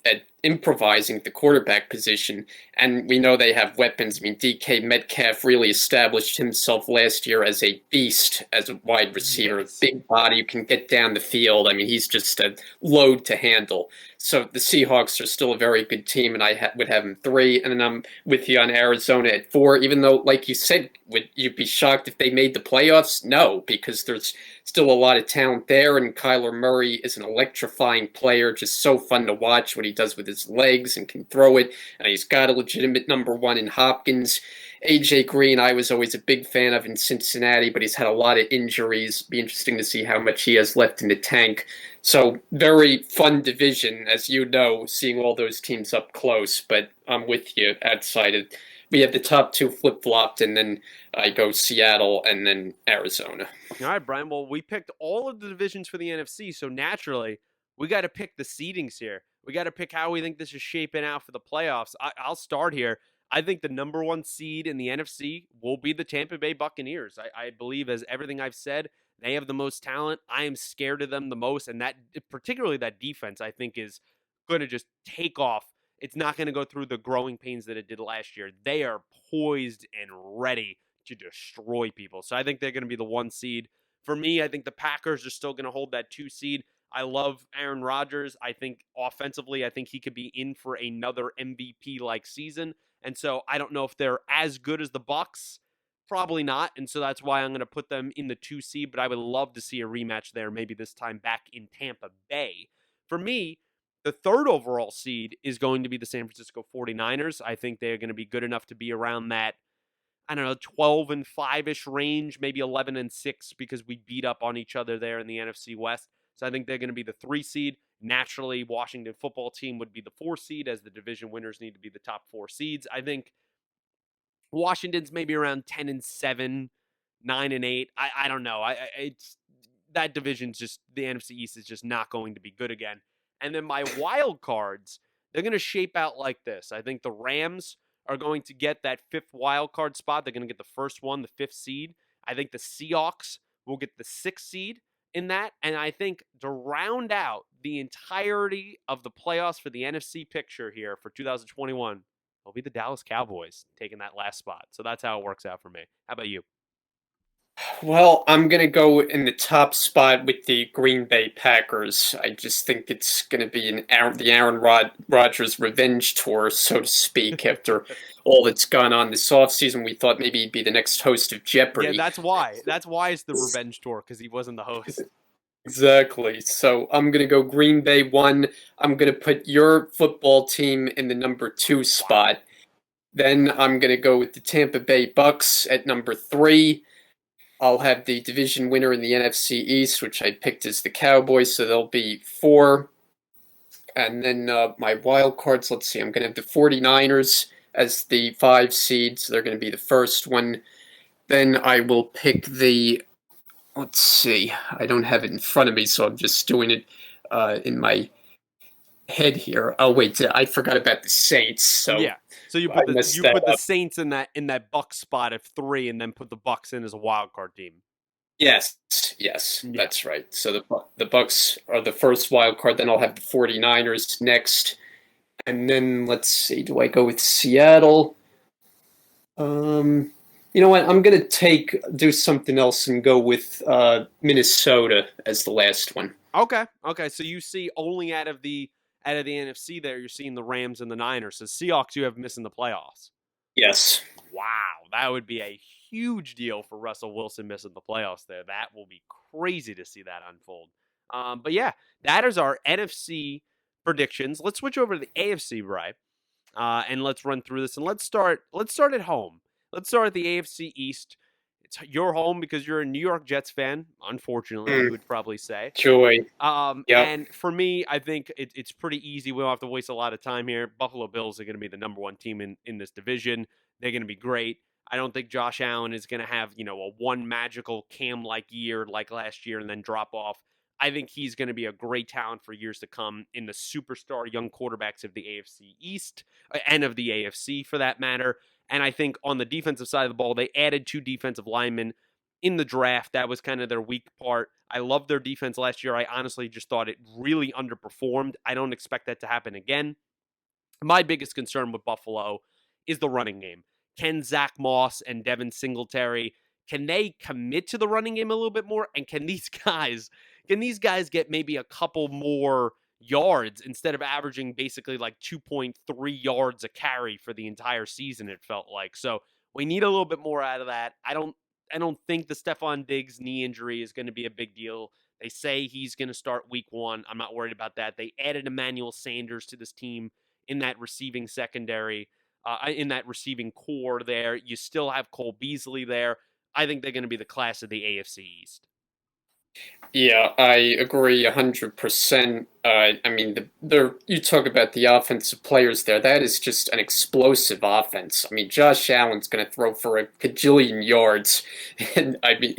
improvising at the quarterback position. And we know they have weapons. I mean, DK Metcalf really established himself last year as a beast, as a wide receiver. Yes. Big body, who can get down the field. I mean, he's just a load to handle. So the Seahawks are still a very good team, and I would have them 3. And then I'm with you on Arizona at 4, even though, like you said, would you be shocked if they made the playoffs? No, because there's still a lot of talent there, and Kyler Murray is an electrifying player, just so fun to watch what he does with his legs and can throw it, and he's got a legitimate number 1 in Hopkins. AJ Green, I was always a big fan of in Cincinnati, but he's had a lot of injuries. Be interesting to see how much he has left in the tank. So very fun division, as you know, seeing all those teams up close, but I'm with you outside of. We have the top 2 flip-flopped, and then I go Seattle and then Arizona. All right, Brian. Well, we picked all of the divisions for the NFC, so naturally, we got to pick the seedings here. We got to pick how we think this is shaping out for the playoffs. I'll start here. I think the number 1 seed in the NFC will be the Tampa Bay Buccaneers. I believe, as everything I've said, they have the most talent. I am scared of them the most, and that particularly that defense, I think, is going to just take off. It's not going to go through the growing pains that it did last year. They are poised and ready to destroy people. So I think they're going to be the 1 seed. For me, I think the Packers are still going to hold that 2 seed. I love Aaron Rodgers. I think offensively, I think he could be in for another MVP-like season. And so I don't know if they're as good as the Bucs. Probably not. And so that's why I'm going to put them in the 2 seed. But I would love to see a rematch there, maybe this time back in Tampa Bay. For me, the 3rd overall seed is going to be the San Francisco 49ers. I think they're going to be good enough to be around that, 12-5-ish range, maybe 11-6, because we beat up on each other there in the NFC West. So I think they're going to be the 3 seed. Naturally, Washington football team would be the 4 seed, as the division winners need to be the top 4 seeds. I think Washington's maybe around 10-7, 9-8. I don't know. It's that division's just, the NFC East is just not going to be good again. And then my wild cards, they're going to shape out like this. I think the Rams are going to get that fifth wild card spot. They're going to get the first one, the fifth seed. I think the Seahawks will get the sixth seed in that. And I think to round out the entirety of the playoffs for the NFC picture here for 2021, it'll be the Dallas Cowboys taking that last spot. So that's how it works out for me. How about you? Well, I'm going to go in the top spot with the Green Bay Packers. I just think it's going to be the Aaron Rodgers revenge tour, so to speak, after all that's gone on this offseason. We thought maybe he'd be the next host of Jeopardy. Yeah, that's why. That's why it's the revenge tour, because he wasn't the host. Exactly. So I'm going to go Green Bay 1. I'm going to put your football team in the number 2 spot. Then I'm going to go with the Tampa Bay Bucks at number 3. I'll have the division winner in the NFC East, which I picked as the Cowboys, so they'll be 4. And then my wild cards, let's see, I'm going to have the 49ers as the 5 seed, so they're going to be the first one. Then I will pick let's see, I don't have it in front of me, so I'm just doing it in my head here. Oh, wait, I forgot about the Saints. So yeah. So you put the Saints in that Bucks spot of 3, and then put the Bucks in as a wild card team. Yes, that's right. So the Bucks are the first wild card. Then I'll have the 49ers next, and then let's see. Do I go with Seattle? You know what? I'm gonna do something else and go with Minnesota as the last one. Okay. So you see only out of the NFC there, you're seeing the Rams and the Niners. So Seahawks, you have missing the playoffs. Yes. Wow, that would be a huge deal for Russell Wilson missing the playoffs there. That will be crazy to see that unfold. But yeah, that is our NFC predictions. Let's switch over to the AFC, Bri, and let's run through this. And let's start at home. Let's start at the AFC East. It's your home because you're a New York Jets fan, unfortunately, you would probably say. Joy. Yep. And for me, I think it's pretty easy. We don't have to waste a lot of time here. Buffalo Bills are going to be the number 1 team in this division. They're going to be great. I don't think Josh Allen is going to have, a one magical Cam-like year like last year and then drop off. I think he's going to be a great talent for years to come in the superstar young quarterbacks of the AFC East and of the AFC for that matter. And I think on the defensive side of the ball, they added 2 defensive linemen in the draft. That was kind of their weak part. I loved their defense last year. I honestly just thought it really underperformed. I don't expect that to happen again. My biggest concern with Buffalo is the running game. Can Zach Moss and Devin Singletary, can they commit to the running game a little bit more? And can these guys get maybe a couple more yards instead of averaging basically like 2.3 yards a carry for the entire season, it felt like. So we need a little bit more out of that. I don't think the Stephon Diggs knee injury is going to be a big deal. They say he's going to start week 1. I'm not worried about that. They added Emmanuel Sanders to this team in that receiving secondary, in that receiving core there. You still have Cole Beasley there. I think they're going to be the class of the AFC East. Yeah, I agree 100%. I mean, you talk about the offensive players there. That is just an explosive offense. I mean, Josh Allen's going to throw for a cajillion yards, and I mean,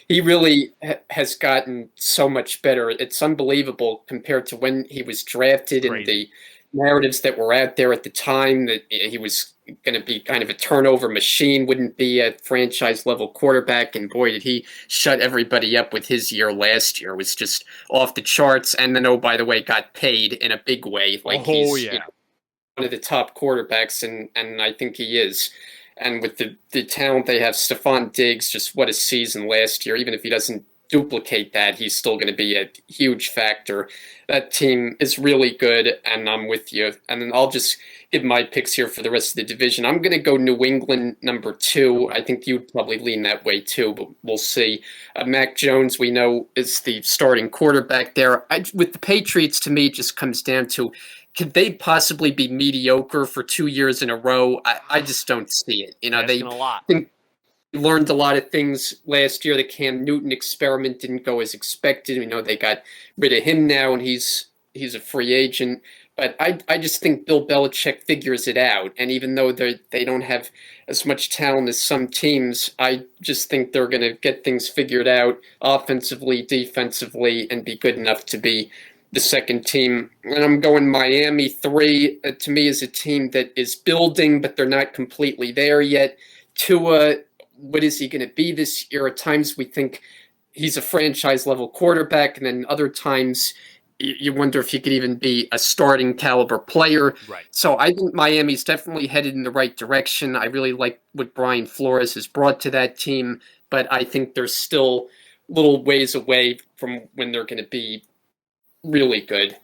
he really has gotten so much better. It's unbelievable compared to when he was drafted and the narratives that were out there at the time that he was going to be kind of a turnover machine, wouldn't be a franchise level quarterback. And boy, did he shut everybody up with his year last year. It was just off the charts. And then, oh, by the way, got paid in a big way. Like he's one of the top quarterbacks, and I think he is. And with the talent they have, Stephon Diggs, just what a season last year. Even if he doesn't duplicate that, he's still going to be a huge factor. That team is really good, and I'm with you. And then I'll just give my picks here for the rest of the division. I'm going to go New England number 2. I think you'd probably lean that way too, but we'll see. Mac Jones, we know, is the starting quarterback there. With the Patriots, to me, it just comes down to, could they possibly be mediocre for 2 years in a row? I just don't see it. They learned a lot of things last year. The Cam Newton experiment didn't go as expected. They got rid of him now, and he's a free agent. But I just think Bill Belichick figures it out. And even though they don't have as much talent as some teams, I just think they're going to get things figured out offensively, defensively, and be good enough to be the second team. And I'm going Miami 3. To me, is a team that is building, but they're not completely there yet. Tua, what is he going to be this year? At times we think he's a franchise-level quarterback, and then other times you wonder if he could even be a starting caliber player. Right. So I think Miami's definitely headed in the right direction. I really like what Brian Flores has brought to that team, but I think they're still little ways away from when they're going to be really good.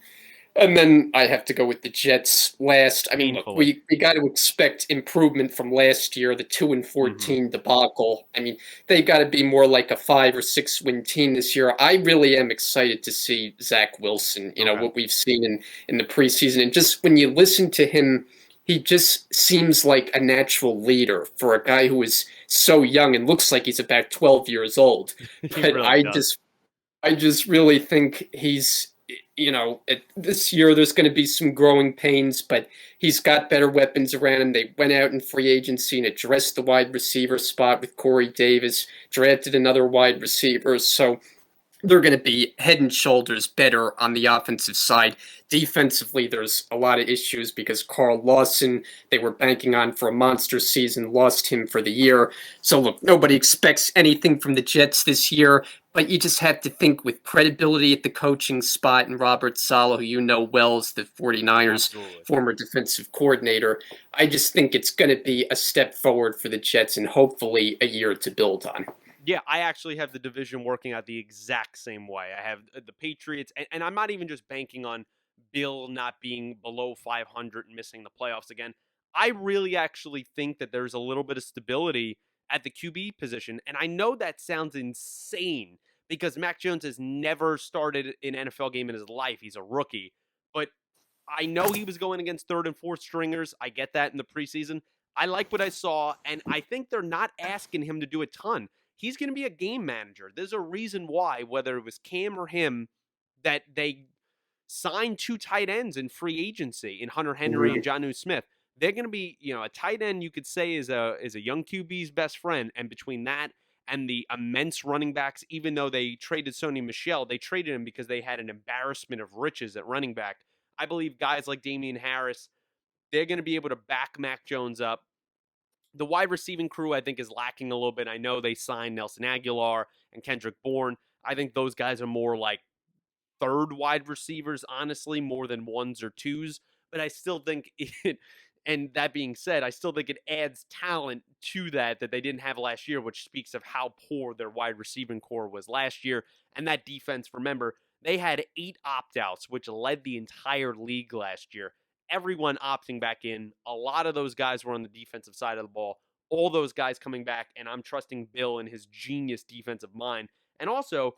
And then I have to go with the Jets last. I mean, look, we got to expect improvement from last year, the 2-14 debacle. I mean, they've got to be more like a 5 or 6 win team this year. I really am excited to see Zach Wilson, you know, what we've seen in the preseason. And just when you listen to him, he just seems like a natural leader for a guy who is so young and looks like he's about 12 years old. But really I just really think he's, you know, this year there's going to be some growing pains, but he's got better weapons around him. They went out in free agency and addressed the wide receiver spot with Corey Davis, drafted another wide receiver. So they're going to be head and shoulders better on the offensive side. Defensively, there's a lot of issues because Carl Lawson, they were banking on for a monster season, lost him for the year. So look, nobody expects anything from the Jets this year, but you just have to think with credibility at the coaching spot, and Robert Saleh, who you know well as the 49ers former defensive coordinator. I just think it's going to be a step forward for the Jets and hopefully a year to build on. Yeah, I actually have the division working out the exact same way. I have the Patriots, and I'm not even just banking on Bill not being below 500 and missing the playoffs again. I really actually think that there's a little bit of stability at the QB position, and I know that sounds insane because Mac Jones has never started an NFL game in his life. He's a rookie, but I know he was going against third and fourth stringers. I get that in the preseason. I like what I saw, and I think they're not asking him to do a ton. He's going to be a game manager. There's a reason why, whether it was Cam or him, that they signed 2 tight ends in free agency in Hunter Henry and Jonnu Smith. They're going to be, you know, a tight end you could say is a young QB's best friend. And between that and the immense running backs, even though they traded Sony Michel, they traded him because they had an embarrassment of riches at running back. I believe guys like Damian Harris, they're going to be able to back Mac Jones up. The wide receiving crew, I think, is lacking a little bit. I know they signed Nelson Aguilar and Kendrick Bourne. I think those guys are more like third wide receivers, honestly, more than 1s or 2s. But I still think it, and that being said, I still think it adds talent to that they didn't have last year, which speaks of how poor their wide receiving core was last year. And that defense, remember, they had 8 opt-outs, which led the entire league last year. Everyone opting back in. A lot of those guys were on the defensive side of the ball. All those guys coming back, and I'm trusting Bill and his genius defensive mind. And also,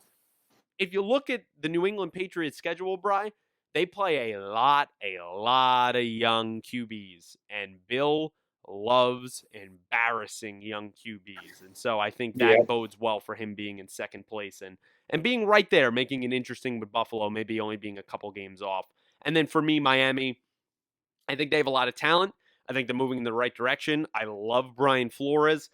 if you look at the New England Patriots schedule, Bri, they play a lot of young QBs. And Bill loves embarrassing young QBs. And so I think that bodes well for him being in second place and being right there, making it interesting with Buffalo, maybe only being a couple games off. And then for me, Miami, I think they have a lot of talent. I think they're moving in the right direction. I love Brian Flores.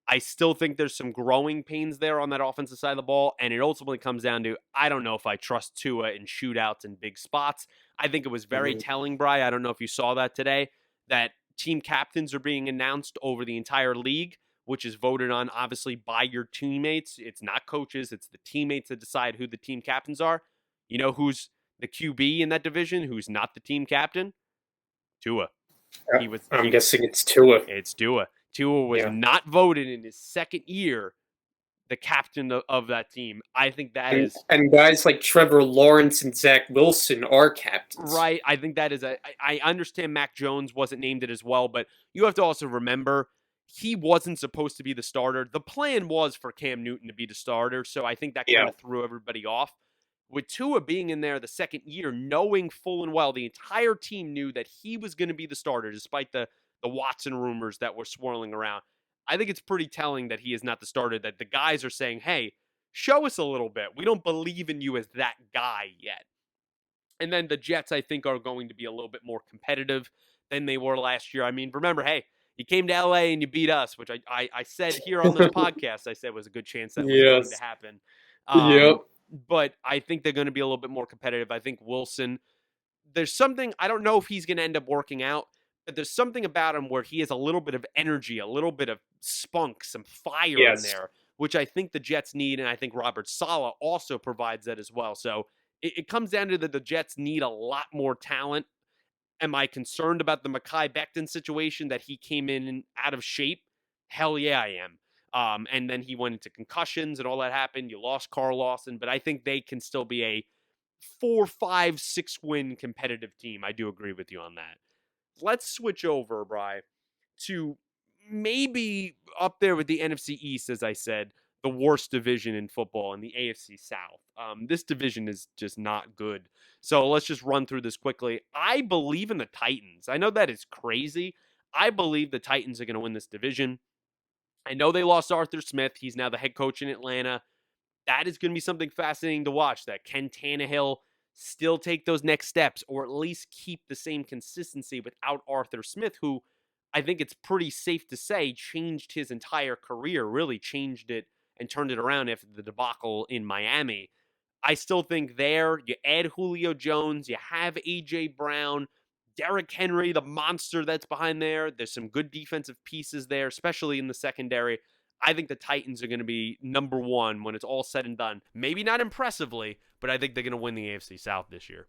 I still think there's some growing pains there on that offensive side of the ball, and it ultimately comes down to, I don't know if I trust Tua in shootouts and big spots. I think it was very telling, Bri. I don't know if you saw that today, that team captains are being announced over the entire league, which is voted on, obviously, by your teammates. It's not coaches. It's the teammates that decide who the team captains are. You know who's the QB in that division, who's not the team captain? Tua. I'm guessing it's Tua. It's Tua. Tua was not voted in his second year the captain of that team. I think that is... And guys like Trevor Lawrence and Zach Wilson are captains. Right. I think that is I understand Mac Jones wasn't named it as well, but you have to also remember he wasn't supposed to be the starter. The plan was for Cam Newton to be the starter, so I think that kind of threw everybody off. With Tua being in there the second year, knowing full and well the entire team knew that he was going to be the starter, despite the Watson rumors that were swirling around. I think it's pretty telling that he is not the starter, that the guys are saying, hey, show us a little bit. We don't believe in you as that guy yet. And then the Jets, I think, are going to be a little bit more competitive than they were last year. I mean, remember, hey, you came to LA and you beat us, which I said here on this podcast, I said was a good chance that was going to happen. but I think they're going to be a little bit more competitive. I think Wilson, there's something, I don't know if he's going to end up working out, but there's something about him where he has a little bit of energy, a little bit of spunk, some fire in Yes. there, which I think the Jets need. And I think Robert Saleh also provides that as well. So it comes down to that the Jets need a lot more talent. Am I concerned about the Mekhi Becton situation that he came in out of shape? Hell yeah, I am. And then he went into concussions and all that happened. You lost Carl Lawson, but I think they can still be a 4, 5, 6 win competitive team. I do agree with you on that. Let's switch over, Bri, to maybe up there with the NFC East, as I said, the worst division in football in the AFC South. This division is just not good. So let's just run through this quickly. I believe in the Titans. I know that is crazy. I believe the Titans are going to win this division. I know they lost Arthur Smith. He's now the head coach in Atlanta. That is going to be something fascinating to watch, that Ken Tannehill still take those next steps or at least keep the same consistency without Arthur Smith, who I think it's pretty safe to say changed his entire career, really changed it and turned it around after the debacle in Miami. I still think there, you add Julio Jones, you have A.J. Brown, Derrick Henry, the monster that's behind there. There's some good defensive pieces there, especially in the secondary. I think the Titans are going to be number one when it's all said and done. Maybe not impressively, but I think they're going to win the AFC South this year.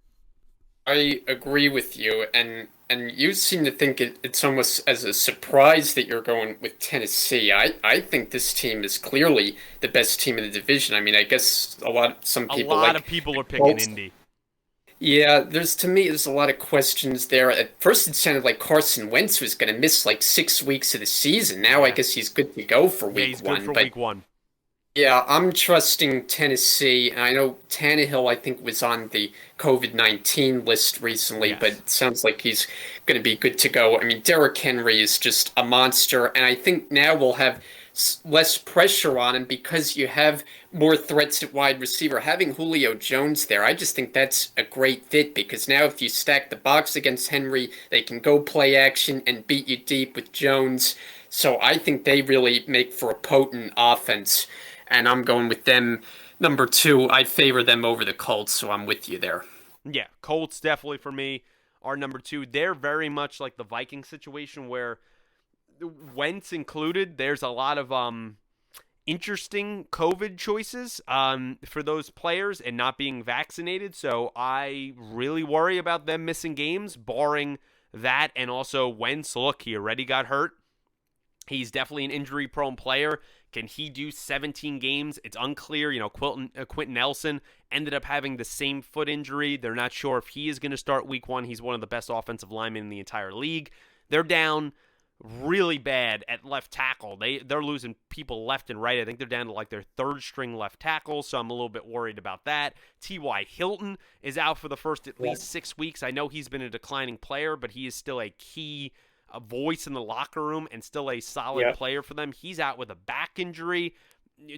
I agree with you, and you seem to think it's almost as a surprise that you're going with Tennessee. I think this team is clearly the best team in the division. I mean, I guess some people A lot of people are picking Indy. Yeah, there's a lot of questions there. At first, it sounded like Carson Wentz was going to miss like 6 weeks of the season. Now, I guess he's good to go for week he's one. Good for week one. Yeah, I'm trusting Tennessee. And I know Tannehill, I think, was on the COVID-19 list recently, but it sounds like he's going to be good to go. I mean, Derrick Henry is just a monster, and I think now we'll have less pressure on him because you have more threats at wide receiver. Having Julio Jones there, I just think that's a great fit because now if you stack the box against Henry, they can go play action and beat you deep with Jones. So I think they really make for a potent offense, and I'm going with them. Number two, I favor them over the Colts, so I'm with you there. Yeah, Colts definitely for me are number two. They're very much like the Viking situation where Wentz included, there's a lot of interesting COVID choices for those players and not being vaccinated. So I really worry about them missing games, barring that. And also Wentz, look, he already got hurt. He's definitely an injury-prone player. Can he do 17 games? It's unclear. You know, Quentin Nelson ended up having the same foot injury. They're not sure if he is going to start week one. He's one of the best offensive linemen in the entire league. They're down really bad at left tackle. They're losing people left and right. I think they're down to like their third string left tackle, so I'm a little bit worried about that. T.Y. Hilton is out for the first at least 6 weeks. I know he's been a declining player, but he is still a key voice in the locker room and still a solid player for them. He's out with a back injury.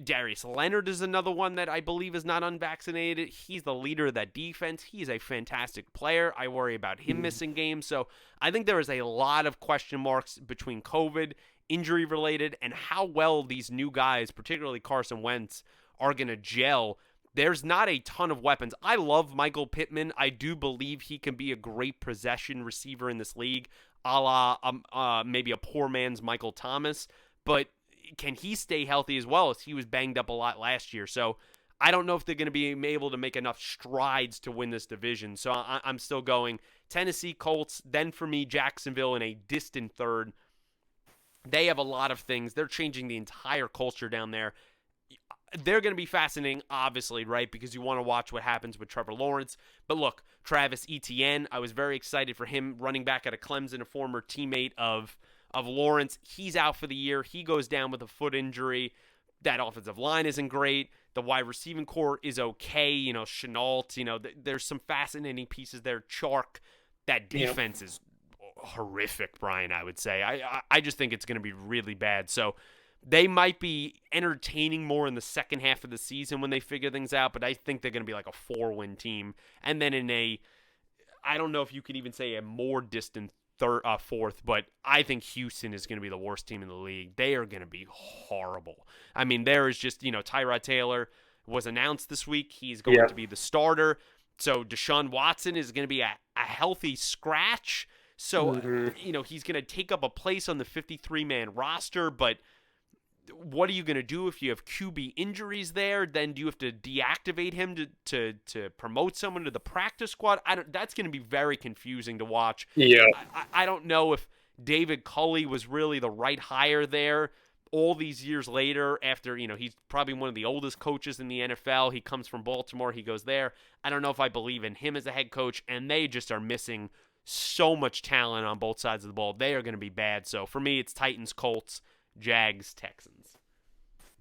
Darius Leonard is another one that I believe is not unvaccinated. He's the leader of that defense. He's a fantastic player. I worry about him missing games. So I think there is a lot of question marks between COVID, injury related, and how well these new guys, particularly Carson Wentz, are going to gel. There's not a ton of weapons. I love Michael Pittman. I do believe he can be a great possession receiver in this league, a la maybe a poor man's Michael Thomas. But can he stay healthy as well, as he was banged up a lot last year? So I don't know if they're going to be able to make enough strides to win this division. So I'm still going Tennessee, Colts. Then for me, Jacksonville in a distant third. They have a lot of things. They're changing the entire culture down there. They're going to be fascinating, obviously, right? Because you want to watch what happens with Trevor Lawrence. But look, Travis Etienne, I was very excited for him, running back out of Clemson, a former teammate of Lawrence. He's out for the year. He goes down with a foot injury. That offensive line isn't great. The wide receiving core is okay. You know, Chenault, there's some fascinating pieces there. Chark, that defense is horrific, Brian, I would say. I just think it's going to be really bad. So they might be entertaining more in the second half of the season when they figure things out, but I think they're going to be like a 4-win team. And then I don't know if you could even say a more distant fourth, but I think Houston is going to be the worst team in the league. They are going to be horrible. I mean, there is just, Tyrod Taylor, was announced this week. He's going Yeah. to be the starter. So Deshaun Watson is going to be a healthy scratch. So, Hmm. he's going to take up a place on the 53-man roster, but what are you going to do if you have QB injuries there? Then do you have to deactivate him to promote someone to the practice squad? That's going to be very confusing to watch. Yeah. I don't know if David Culley was really the right hire there. All these years later, after, he's probably one of the oldest coaches in the NFL. He comes from Baltimore. He goes there. I don't know if I believe in him as a head coach, and they just are missing so much talent on both sides of the ball. They are going to be bad. So for me, it's Titans, Colts, Jags, Texans.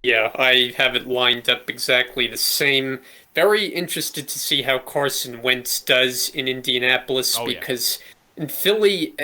Yeah, I have it lined up exactly the same. Very interested to see how Carson Wentz does in Indianapolis Oh, yeah. because in Philly,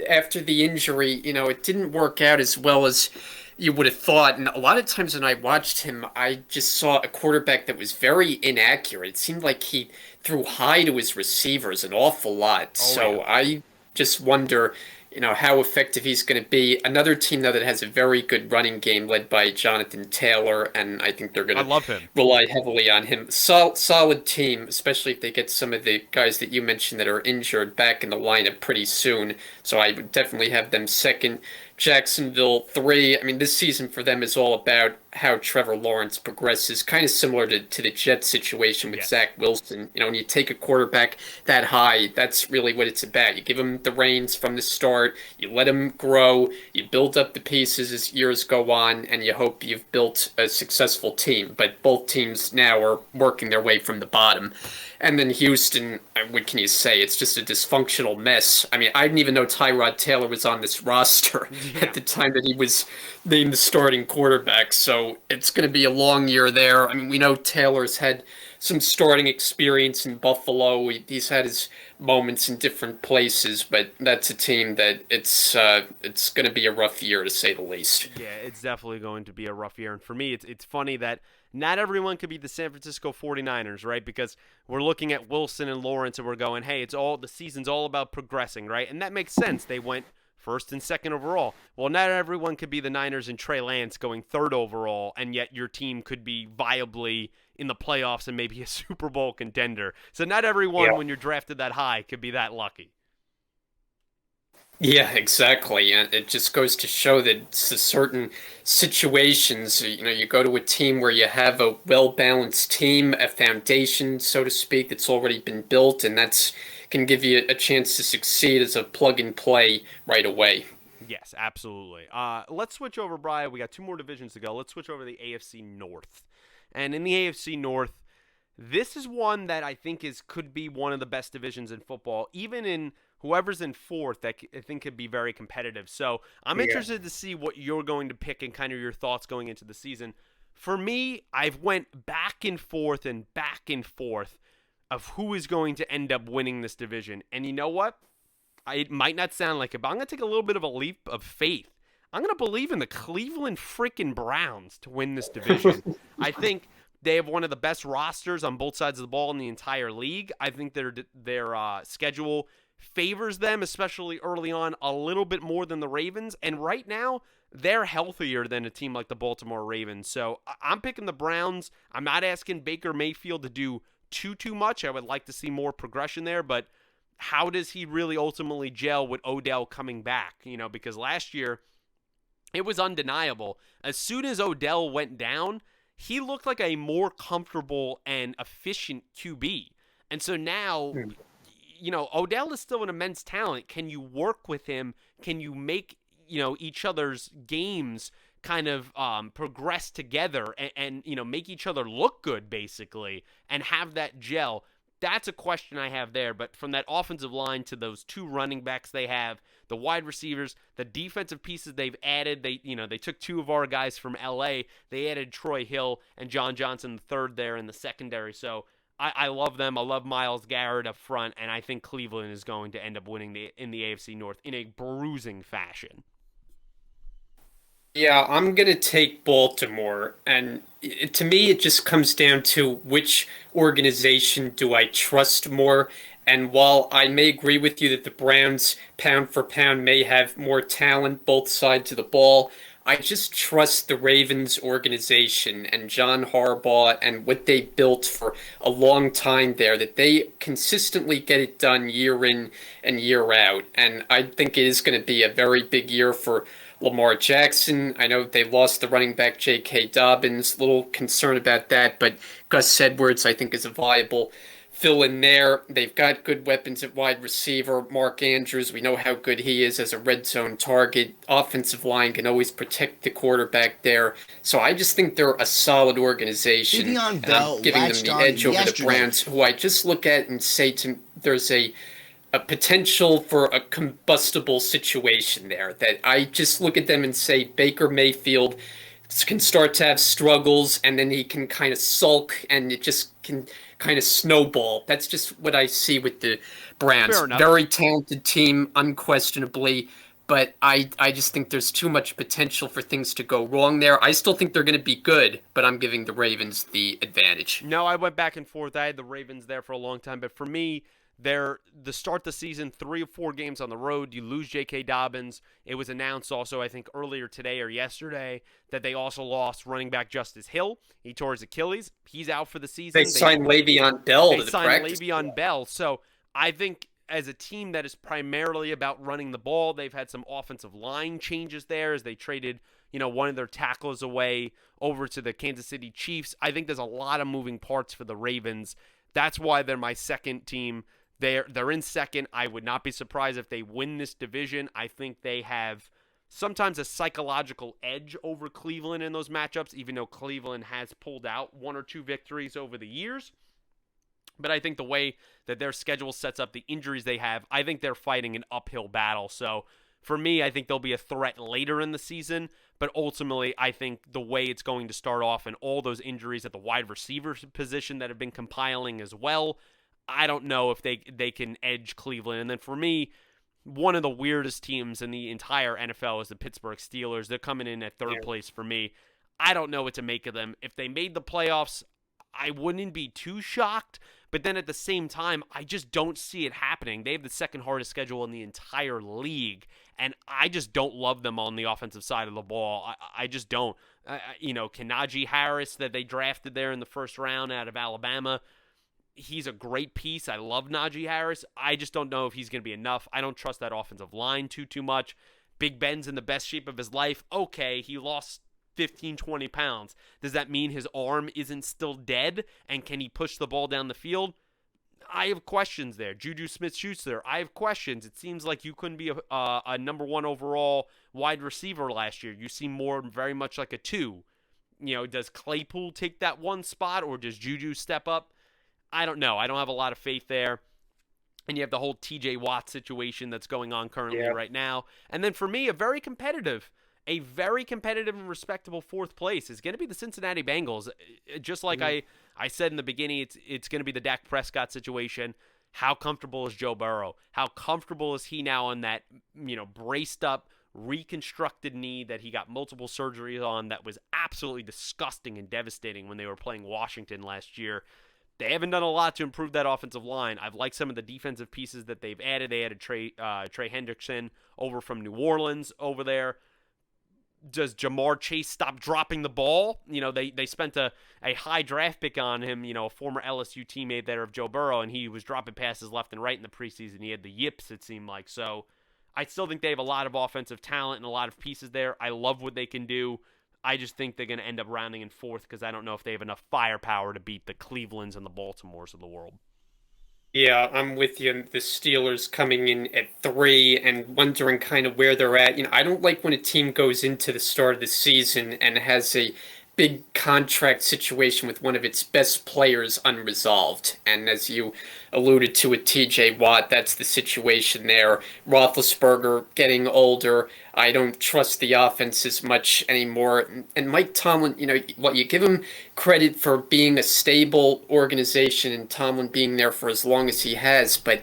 after the injury, it didn't work out as well as you would have thought. And a lot of times when I watched him, I just saw a quarterback that was very inaccurate. It seemed like he threw high to his receivers an awful lot. Oh, yeah. So I just wonder, how effective he's going to be. Another team, though, that has a very good running game led by Jonathan Taylor, and I think they're going I to love him. rely heavily on him. Solid team, especially if they get some of the guys that you mentioned that are injured back in the lineup pretty soon. So I would definitely have them second. Jacksonville 3. I mean, this season for them is all about how Trevor Lawrence progresses, kind of similar to the Jets situation with Yes. Zach Wilson. When you take a quarterback that high, that's really what it's about. You give him the reins from the start, you let him grow, you build up the pieces as years go on, and you hope you've built a successful team. But both teams now are working their way from the bottom. And then Houston, what can you say? It's just a dysfunctional mess. I mean, I didn't even know Tyrod Taylor was on this roster Yeah. at the time that he was named the starting quarterback. So it's going to be a long year there. I mean, we know Taylor's had some starting experience in Buffalo. He's had his moments in different places, but that's a team that it's going to be a rough year to say the least. Yeah, it's definitely going to be a rough year. And for me, it's funny that not everyone could be the San Francisco 49ers, right? Because we're looking at Wilson and Lawrence and we're going, hey, the season's all about progressing, right? And that makes sense. They went first and second overall. Well, not everyone could be the Niners and Trey Lance going third overall, and yet your team could be viably in the playoffs and maybe a Super Bowl contender. So not everyone, Yeah. when you're drafted that high, could be that lucky. Yeah, exactly. And it just goes to show that certain situations, you go to a team where you have a well-balanced team, a foundation, so to speak, that's already been built, and that's can give you a chance to succeed as a plug and play right away. Yes, absolutely. Let's switch over, Brian. We got two more divisions to go. Let's switch over to the AFC North. And in the AFC North, this is one that I think could be one of the best divisions in football. Even in whoever's in fourth, that I think could be very competitive. So I'm Yeah. interested to see what you're going to pick and kind of your thoughts going into the season. For me, I've went back and forth of who is going to end up winning this division. And you know what? It might not sound like it, but I'm going to take a little bit of a leap of faith. I'm going to believe in the Cleveland freaking Browns to win this division. I think they have one of the best rosters on both sides of the ball in the entire league. I think their schedule favors them, especially early on, a little bit more than the Ravens. And right now, they're healthier than a team like the Baltimore Ravens. So I'm picking the Browns. I'm not asking Baker Mayfield to do too much. I would like to see more progression there, but how does he really ultimately gel with Odell coming back? Because last year it was undeniable. As soon as Odell went down, he looked like a more comfortable and efficient QB. And so now, Odell is still an immense talent. Can you work with him? Can you make, each other's games kind of progress together and make each other look good, basically, and have that gel? That's a question I have there. But from that offensive line to those two running backs they have, the wide receivers, the defensive pieces they've added, they took two of our guys from LA. They added Troy Hill and John Johnson the third there in the secondary. So I love them. I love Myles Garrett up front, and I think Cleveland is going to end up winning in the AFC North in a bruising fashion. Yeah, I'm gonna take Baltimore, and to me, it just comes down to which organization do I trust more. And while I may agree with you that the Browns, pound for pound, may have more talent both sides of the ball, I just trust the Ravens organization and John Harbaugh and what they built for a long time there, that they consistently get it done year in and year out. And I think it is going to be a very big year for Lamar Jackson. I know they lost the running back J.K. Dobbins, a little concerned about that, but Gus Edwards, I think, is a viable fill in there. They've got good weapons at wide receiver. Mark Andrews, we know how good he is as a red zone target. Offensive line can always protect the quarterback there. So I just think they're a solid organization. Le'Veon And Bell I'm giving them latched the on edge over the yesterday. Browns, who I just look at and say there's a potential for a combustible situation there, that I just look at them and say Baker Mayfield can start to have struggles, and then he can kind of sulk, and it just can kind of snowball. That's just what I see with the Browns. Fair enough. Very talented team, unquestionably, but I just think there's too much potential for things to go wrong there. I still think they're going to be good, but I'm giving the Ravens the advantage. No, I went back and forth. I had the Ravens there for a long time, but for me, they're the start the season 3 or 4 games on the road. You lose J.K. Dobbins. It was announced also, I think, earlier today or yesterday that they also lost running back Justice Hill. He tore his Achilles. He's out for the season. They signed Le'Veon Bell They to the signed practice. Le'Veon Bell. So I think as a team that is primarily about running the ball, they've had some offensive line changes there as they traded, one of their tacklers away over to the Kansas City Chiefs. I think there's a lot of moving parts for the Ravens. That's why they're my second team. They're in second. I would not be surprised if they win this division. I think they have sometimes a psychological edge over Cleveland in those matchups, even though Cleveland has pulled out 1 or 2 victories over the years. But I think the way that their schedule sets up, the injuries they have, I think they're fighting an uphill battle. So for me, I think they'll be a threat later in the season. But ultimately, I think the way it's going to start off and all those injuries at the wide receiver position that have been compiling as well, I don't know if they can edge Cleveland. And then for me, one of the weirdest teams in the entire NFL is the Pittsburgh Steelers. They're coming in at third place for me. I don't know what to make of them. If they made the playoffs, I wouldn't be too shocked. But then at the same time, I just don't see it happening. They have the second hardest schedule in the entire league. And I just don't love them on the offensive side of the ball. I just don't. Can Najee Harris that they drafted there in the first round out of Alabama, he's a great piece. I love Najee Harris. I just don't know if he's going to be enough. I don't trust that offensive line too much. Big Ben's in the best shape of his life. Okay, he lost 15, 20 pounds. Does that mean his arm isn't still dead? And can he push the ball down the field? I have questions there. Juju Smith-Schuster, I have questions. It seems like you couldn't be a number 1 overall wide receiver last year. You seem more very much like a 2. Does Claypool take that 1 spot, or does Juju step up? I don't know. I don't have a lot of faith there. And you have the whole TJ Watt situation that's going on currently right now. And then for me, a very competitive and respectable 4th place is going to be the Cincinnati Bengals. Just like I said in the beginning, it's going to be the Dak Prescott situation. How comfortable is Joe Burrow? How comfortable is he now on that, braced up, reconstructed knee that he got multiple surgeries on that was absolutely disgusting and devastating when they were playing Washington last year? They haven't done a lot to improve that offensive line. I've liked some of the defensive pieces that they've added. They added Trey Hendrickson over from New Orleans over there. Does Jamar Chase stop dropping the ball? They spent a high draft pick on him, a former LSU teammate there of Joe Burrow, and he was dropping passes left and right in the preseason. He had the yips, it seemed like. So I still think they have a lot of offensive talent and a lot of pieces there. I love what they can do. I just think they're going to end up rounding in 4th because I don't know if they have enough firepower to beat the Clevelands and the Baltimores of the world. Yeah, I'm with you. The Steelers coming in at 3 and wondering kind of where they're at. I don't like when a team goes into the start of the season and has a big contract situation with one of its best players unresolved. And as you alluded to with TJ Watt, that's the situation there. Roethlisberger getting older. I don't trust the offense as much anymore. And Mike Tomlin, you give him credit for being a stable organization and Tomlin being there for as long as he has, but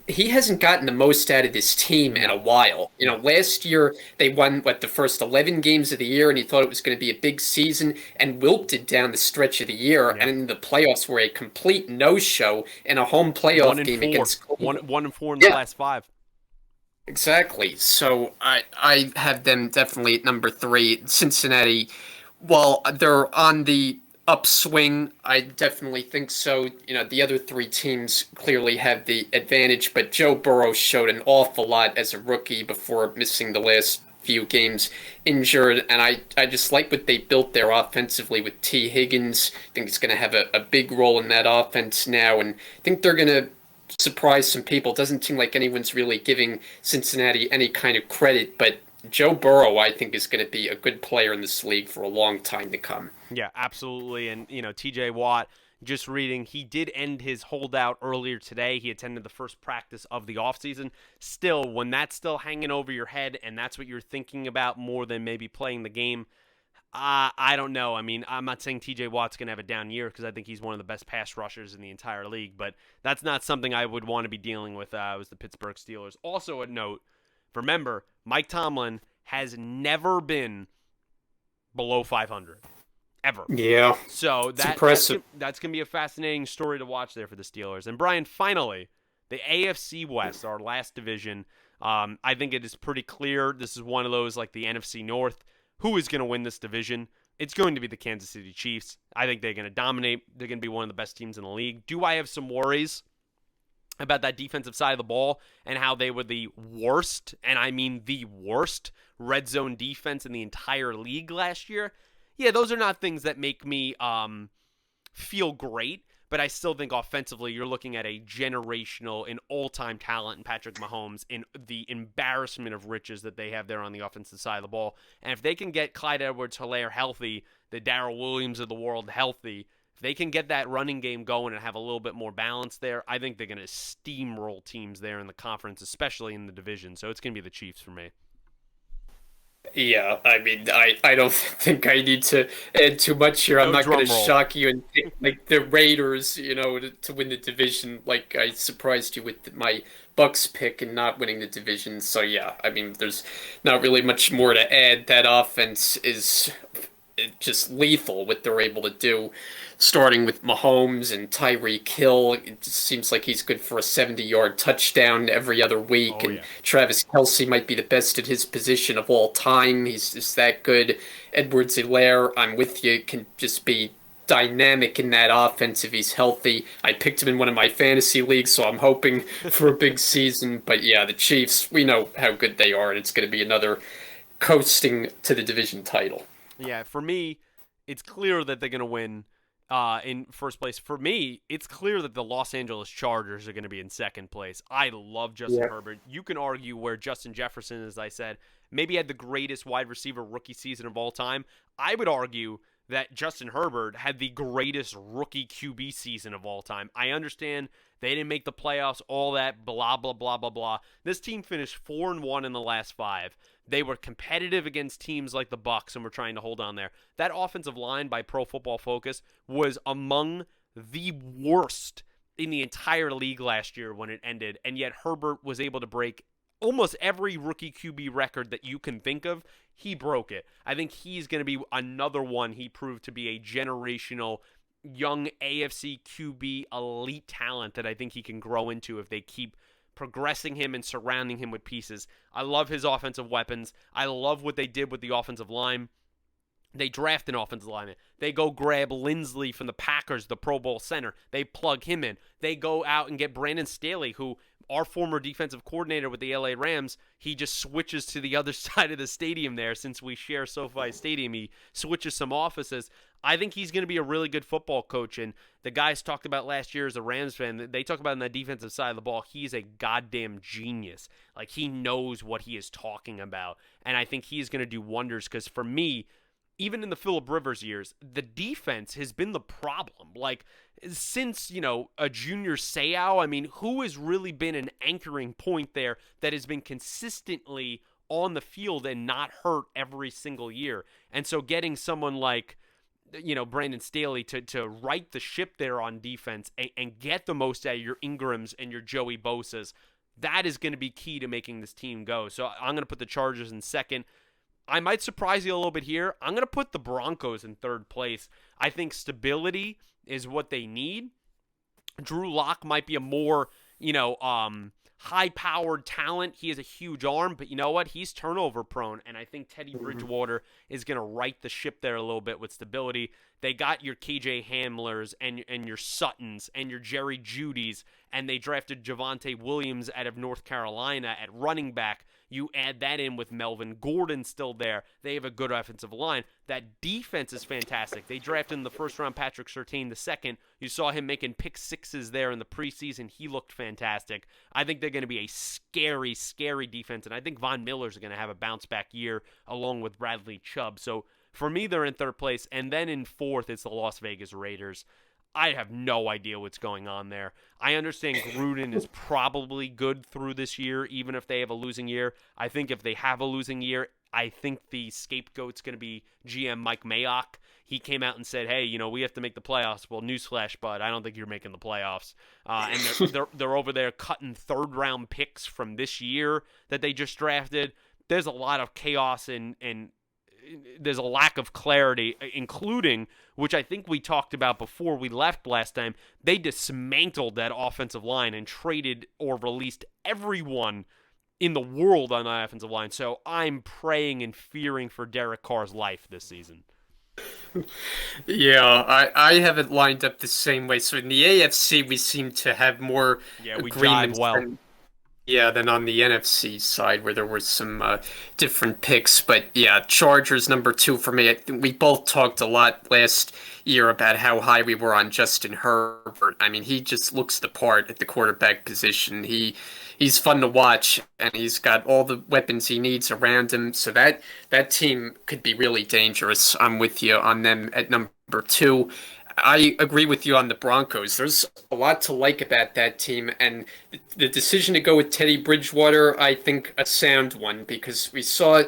he hasn't gotten the most out of this team in a while. Last year they won, the first 11 games of the year, and he thought it was going to be a big season and wilted down the stretch of the year. Yeah. And the playoffs were a complete no-show in a home playoff game against Cleveland. 1-4 in the last 5. Exactly. So I have them definitely at number three. Cincinnati, while they're on the upswing, I definitely think so. You know, the other three teams clearly have the advantage, but Joe Burrow showed an awful lot as a rookie before missing the last few games injured, and I just like what they built there offensively with T. Higgins. I think he's going to have a big role in that offense now, and I think they're going to surprise some people. Doesn't seem like anyone's really giving Cincinnati any kind of credit, but Joe Burrow, I think, is going to be a good player in this league for a long time to come. Yeah, absolutely. And, TJ Watt, just reading, he did end his holdout earlier today. He attended the first practice of the offseason. Still, when that's still hanging over your head and that's what you're thinking about more than maybe playing the game, I don't know. I mean, I'm not saying TJ Watt's going to have a down year because I think he's one of the best pass rushers in the entire league, but that's not something I would want to be dealing with as the Pittsburgh Steelers. Also, a note, remember, Mike Tomlin has never been below 500 ever. Yeah, So it's impressive. that's gonna be a fascinating story to watch there for the Steelers. And Brian, finally, the AFC West, our last division. I think it is pretty clear. This is one of those like the NFC North. Who is going to win this division? It's going to be the Kansas City Chiefs. I think they're going to dominate. They're going to be one of the best teams in the league. Do I have some worries about that defensive side of the ball and how they were the worst, and I mean the worst, red zone defense in the entire league last year? Yeah, those are not things that make me feel great, but I still think offensively you're looking at a generational and all-time talent in Patrick Mahomes in the embarrassment of riches that they have there on the offensive side of the ball. And if they can get Clyde Edwards-Helaire healthy, the Darrell Williams of the world healthy, if they can get that running game going and have a little bit more balance there, I think they're going to steamroll teams there in the conference, especially in the division. So it's going to be the Chiefs for me. Yeah, I mean, I don't think I need to add too much here. I'm No not going drum to roll. shock you and pick like the Raiders, to win the division. Like I surprised you with my Bucks pick and not winning the division. So yeah, I mean, there's not really much more to add. That offense is just lethal what they're able to do, starting with Mahomes and Tyreek Hill. It just seems like he's good for a 70-yard touchdown every other week. Oh, And yeah. Travis Kelce might be the best at his position of all time. He's just that good. Edwards-Helaire, I'm with you, can just be dynamic in that offense if he's healthy. I picked him in one of my fantasy leagues, so I'm hoping for a big season. But yeah, the Chiefs, we know how good they are, and it's going to be another coasting to the division title. Yeah, for me, it's clear that they're going to win in first place. For me, it's clear that the Los Angeles Chargers are going to be in second place. I love Justin Yeah. Herbert. You can argue where Justin Jefferson, as I said, maybe had the greatest wide receiver rookie season of all time. I would argue that Justin Herbert had the greatest rookie QB season of all time. I understand they didn't make the playoffs, all that blah blah blah blah blah. This team finished 4-1 in the last 5. They were competitive against teams like the Bucks and were trying to hold on there. That offensive line by Pro Football Focus was among the worst in the entire league last year when it ended, and yet Herbert was able to break almost every rookie QB record that you can think of. He broke it. I think he's going to be another one. He proved to be a generational young AFC QB elite talent that I think he can grow into if they keep progressing him and surrounding him with pieces. I love his offensive weapons. I love what they did with the offensive line. They draft an offensive lineman. They go grab Lindsley from the Packers, the Pro Bowl center. They plug him in. They go out and get Brandon Staley, who our former defensive coordinator with the LA Rams, he just switches to the other side of the stadium there since we share SoFi Stadium. He switches some offices. I think he's going to be a really good football coach. And the guys talked about last year as a Rams fan, they talk about on the defensive side of the ball, he's a goddamn genius. Like, he knows what he is talking about. And I think he's going to do wonders because for me, even in the Phillip Rivers years, the defense has been the problem. Like, since, a junior Seau, I mean, who has really been an anchoring point there that has been consistently on the field and not hurt every single year? And so getting someone like, Brandon Staley to right the ship there on defense and get the most out of your Ingrams and your Joey Bosa's, that is going to be key to making this team go. So I'm going to put the Chargers in second. I might surprise you a little bit here. I'm going to put the Broncos in third place. I think stability is what they need. Drew Lock might be a more, high-powered talent. He has a huge arm, but you know what? He's turnover prone, and I think Teddy Bridgewater is going to right the ship there a little bit with stability. They got your KJ Hamlers and your Suttons and your Jerry Judys, and they drafted Javonte Williams out of North Carolina at running back. You add that in with Melvin Gordon still there. They have a good offensive line. That defense is fantastic. They drafted in the first round Patrick Surtain the second. You saw him making pick sixes there in the preseason. He looked fantastic. I think they're going to be a scary, scary defense, and I think Von Miller's going to have a bounce-back year along with Bradley Chubb. So for me, they're in third place, and then in fourth, it's the Las Vegas Raiders. I have no idea what's going on there. I understand Gruden is probably good through this year, even if they have a losing year. I think if they have a losing year, I think the scapegoat's going to be GM Mike Mayock. He came out and said, hey, we have to make the playoffs. Well, newsflash, bud, I don't think you're making the playoffs. And they're over there cutting third-round picks from this year that they just drafted. There's a lot of chaos and there's a lack of clarity, including, which I think we talked about before we left last time, they dismantled that offensive line and traded or released everyone in the world on the offensive line. So I'm praying and fearing for Derek Carr's life this season. Yeah, I have it lined up the same way. So in the AFC, we seem to have more agreements than on the NFC side, where there were some different picks. But yeah, Chargers number 2 for me. We both talked a lot last year about how high we were on Justin Herbert. I mean, he just looks the part at the quarterback position. He's fun to watch, and he's got all the weapons he needs around him. So that team could be really dangerous. I'm with you on them at number 2. I agree with you on the Broncos. There's a lot to like about that team, and the decision to go with Teddy Bridgewater, I think, a sound one, because we saw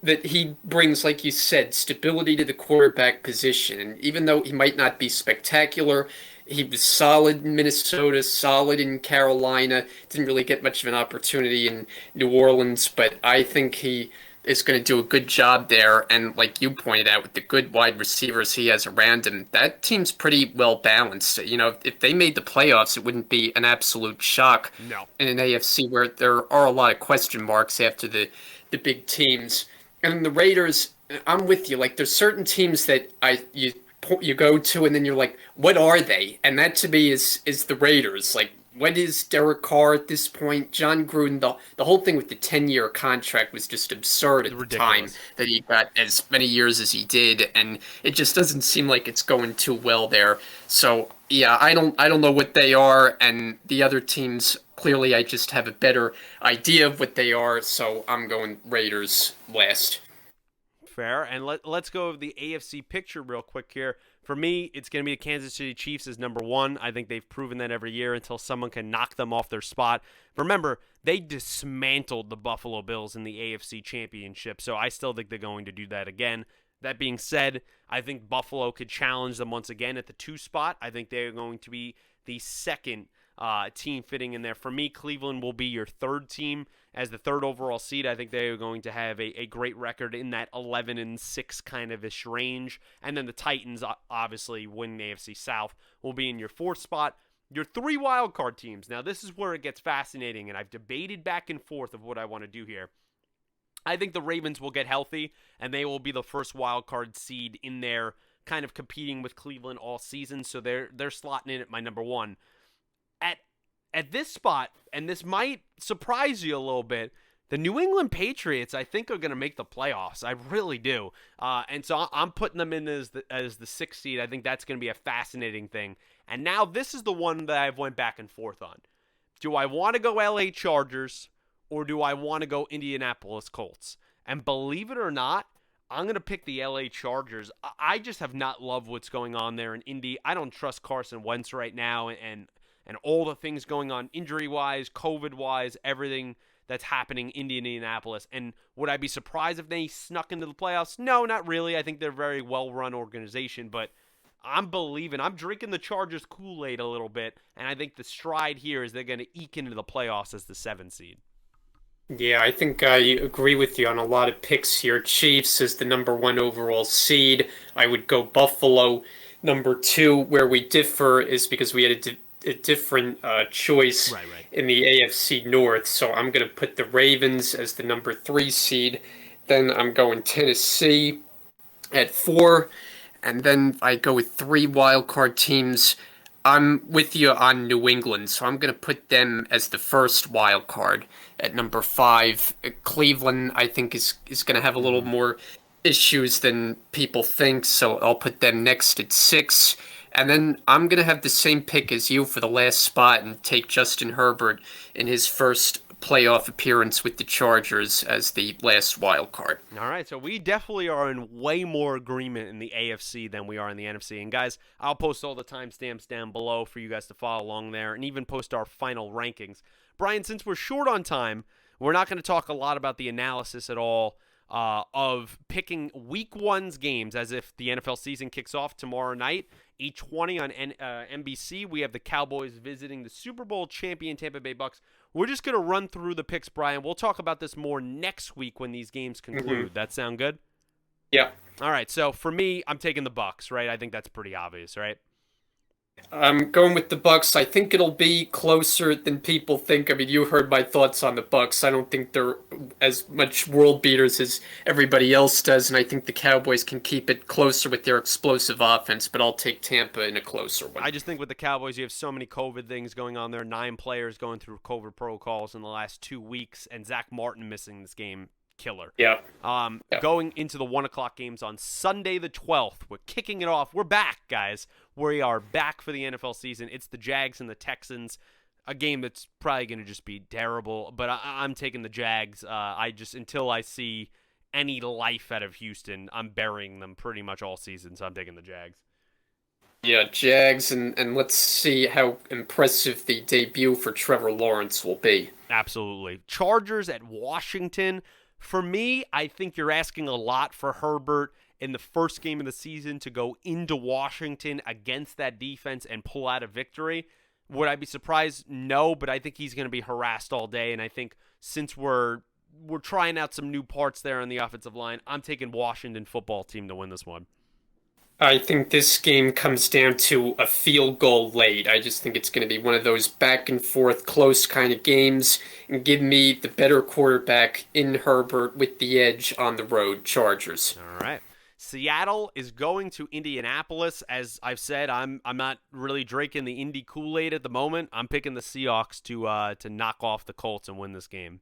that he brings, like you said, stability to the quarterback position. And even though he might not be spectacular, he was solid in Minnesota, solid in Carolina, didn't really get much of an opportunity in New Orleans, but I think he is going to do a good job there. And like you pointed out, with the good wide receivers he has around him, that team's pretty well balanced. If they made the playoffs, it wouldn't be an absolute shock in an AFC where there are a lot of question marks after the big teams. And in the Raiders, I'm with you. Like, there's certain teams that you go to and then you're like, what are they? And that to me is the Raiders. Like, what is Derek Carr at this point? John Gruden, the whole thing with the 10-year contract was just absurd at the time that he got as many years as he did, and it just doesn't seem like it's going too well there. So yeah, I don't know what they are, and the other teams, clearly I just have a better idea of what they are, so I'm going Raiders last. Fair. And let's go over the AFC picture real quick here. For me, it's going to be the Kansas City Chiefs as number 1. I think they've proven that every year until someone can knock them off their spot. Remember, they dismantled the Buffalo Bills in the AFC Championship, so I still think they're going to do that again. That being said, I think Buffalo could challenge them once again at the 2 spot. I think they're going to be the second team fitting in there. For me, Cleveland will be your 3rd team as the 3rd overall seed. I think they are going to have a great record in that 11-6 kind of ish range. And then the Titans, obviously, winning the AFC South, will be in your 4th spot. Your 3 wildcard teams. Now, this is where it gets fascinating, and I've debated back and forth of what I want to do here. I think the Ravens will get healthy, and they will be the first wildcard seed in there, kind of competing with Cleveland all season. So they're slotting in at my number 1. At this spot, and this might surprise you a little bit, the New England Patriots, I think, are going to make the playoffs. I really do. And so I'm putting them in as the 6th seed. I think that's going to be a fascinating thing. And now this is the one that I've went back and forth on. Do I want to go LA Chargers, or do I want to go Indianapolis Colts? And believe it or not, I'm going to pick the LA Chargers. I just have not loved what's going on there in Indy. I don't trust Carson Wentz right now, and all the things going on injury-wise, COVID-wise, everything that's happening in Indianapolis. And would I be surprised if they snuck into the playoffs? No, not really. I think they're a very well-run organization, but I'm drinking the Chargers Kool-Aid a little bit, and I think the stride here is they're going to eke into the playoffs as the 7th seed. Yeah, I think I agree with you on a lot of picks here. Chiefs is the number 1 overall seed. I would go Buffalo number 2. Where we differ is because we had a different choice Right, right. in the AFC North. So I'm going to put the Ravens as the number 3 seed. Then I'm going Tennessee at 4. And then I go with 3 wild card teams. I'm with you on New England, so I'm going to put them as the first wild card at number 5. Cleveland, I think, is going to have a little Hmm. more issues than people think, so I'll put them next at 6. And then I'm going to have the same pick as you for the last spot and take Justin Herbert in his first playoff appearance with the Chargers as the last wild card. All right, so we definitely are in way more agreement in the AFC than we are in the NFC. And guys, I'll post all the timestamps down below for you guys to follow along there and even post our final rankings. Brian, since we're short on time, we're not going to talk a lot about the analysis at all of picking week one's games as if the NFL season kicks off tomorrow night. 8:20 on NBC. We have the Cowboys visiting the Super Bowl champion Tampa Bay Bucks. We're just going to run through the picks, Brian. We'll talk about this more next week when these games conclude. That sound good? Yeah. All right. So for me, I'm taking the Bucks, right? I think that's pretty obvious, right? I'm going with the Bucks. I think it'll be closer than people think. I mean, you heard my thoughts on the Bucks. I don't think they're as much world beaters as everybody else does, and I think the Cowboys can keep it closer with their explosive offense, but I'll take Tampa in a closer one. I just think with the Cowboys, you have so many COVID things going on there. 9 players going through COVID protocols in the last 2 weeks, and Zach Martin missing this game. Killer. Yeah. Going into the 1 o'clock games on Sunday the 12th. We're kicking it off. We're back, guys. We are back for the NFL season. It's the Jags and the Texans. A game that's probably going to just be terrible, but I'm taking the Jags. Until I see any life out of Houston, I'm burying them pretty much all season, so I'm taking the Jags. Yeah, Jags, and let's see how impressive the debut for Trevor Lawrence will be. Absolutely. Chargers at Washington. For me, I think you're asking a lot for Herbert in the first game of the season to go into Washington against that defense and pull out a victory. Would I be surprised? No, but I think he's going to be harassed all day, and I think since we're trying out some new parts there on the offensive line, I'm taking Washington football team to win this one. I think this game comes down to a field goal late. I just think it's going to be one of those back and forth, close kind of games, and give me the better quarterback in Herbert with the edge on the road, Chargers. All right. Seattle is going to Indianapolis. As I've said, I'm not really drinking the Indy Kool-Aid at the moment. I'm picking the Seahawks to knock off the Colts and win this game.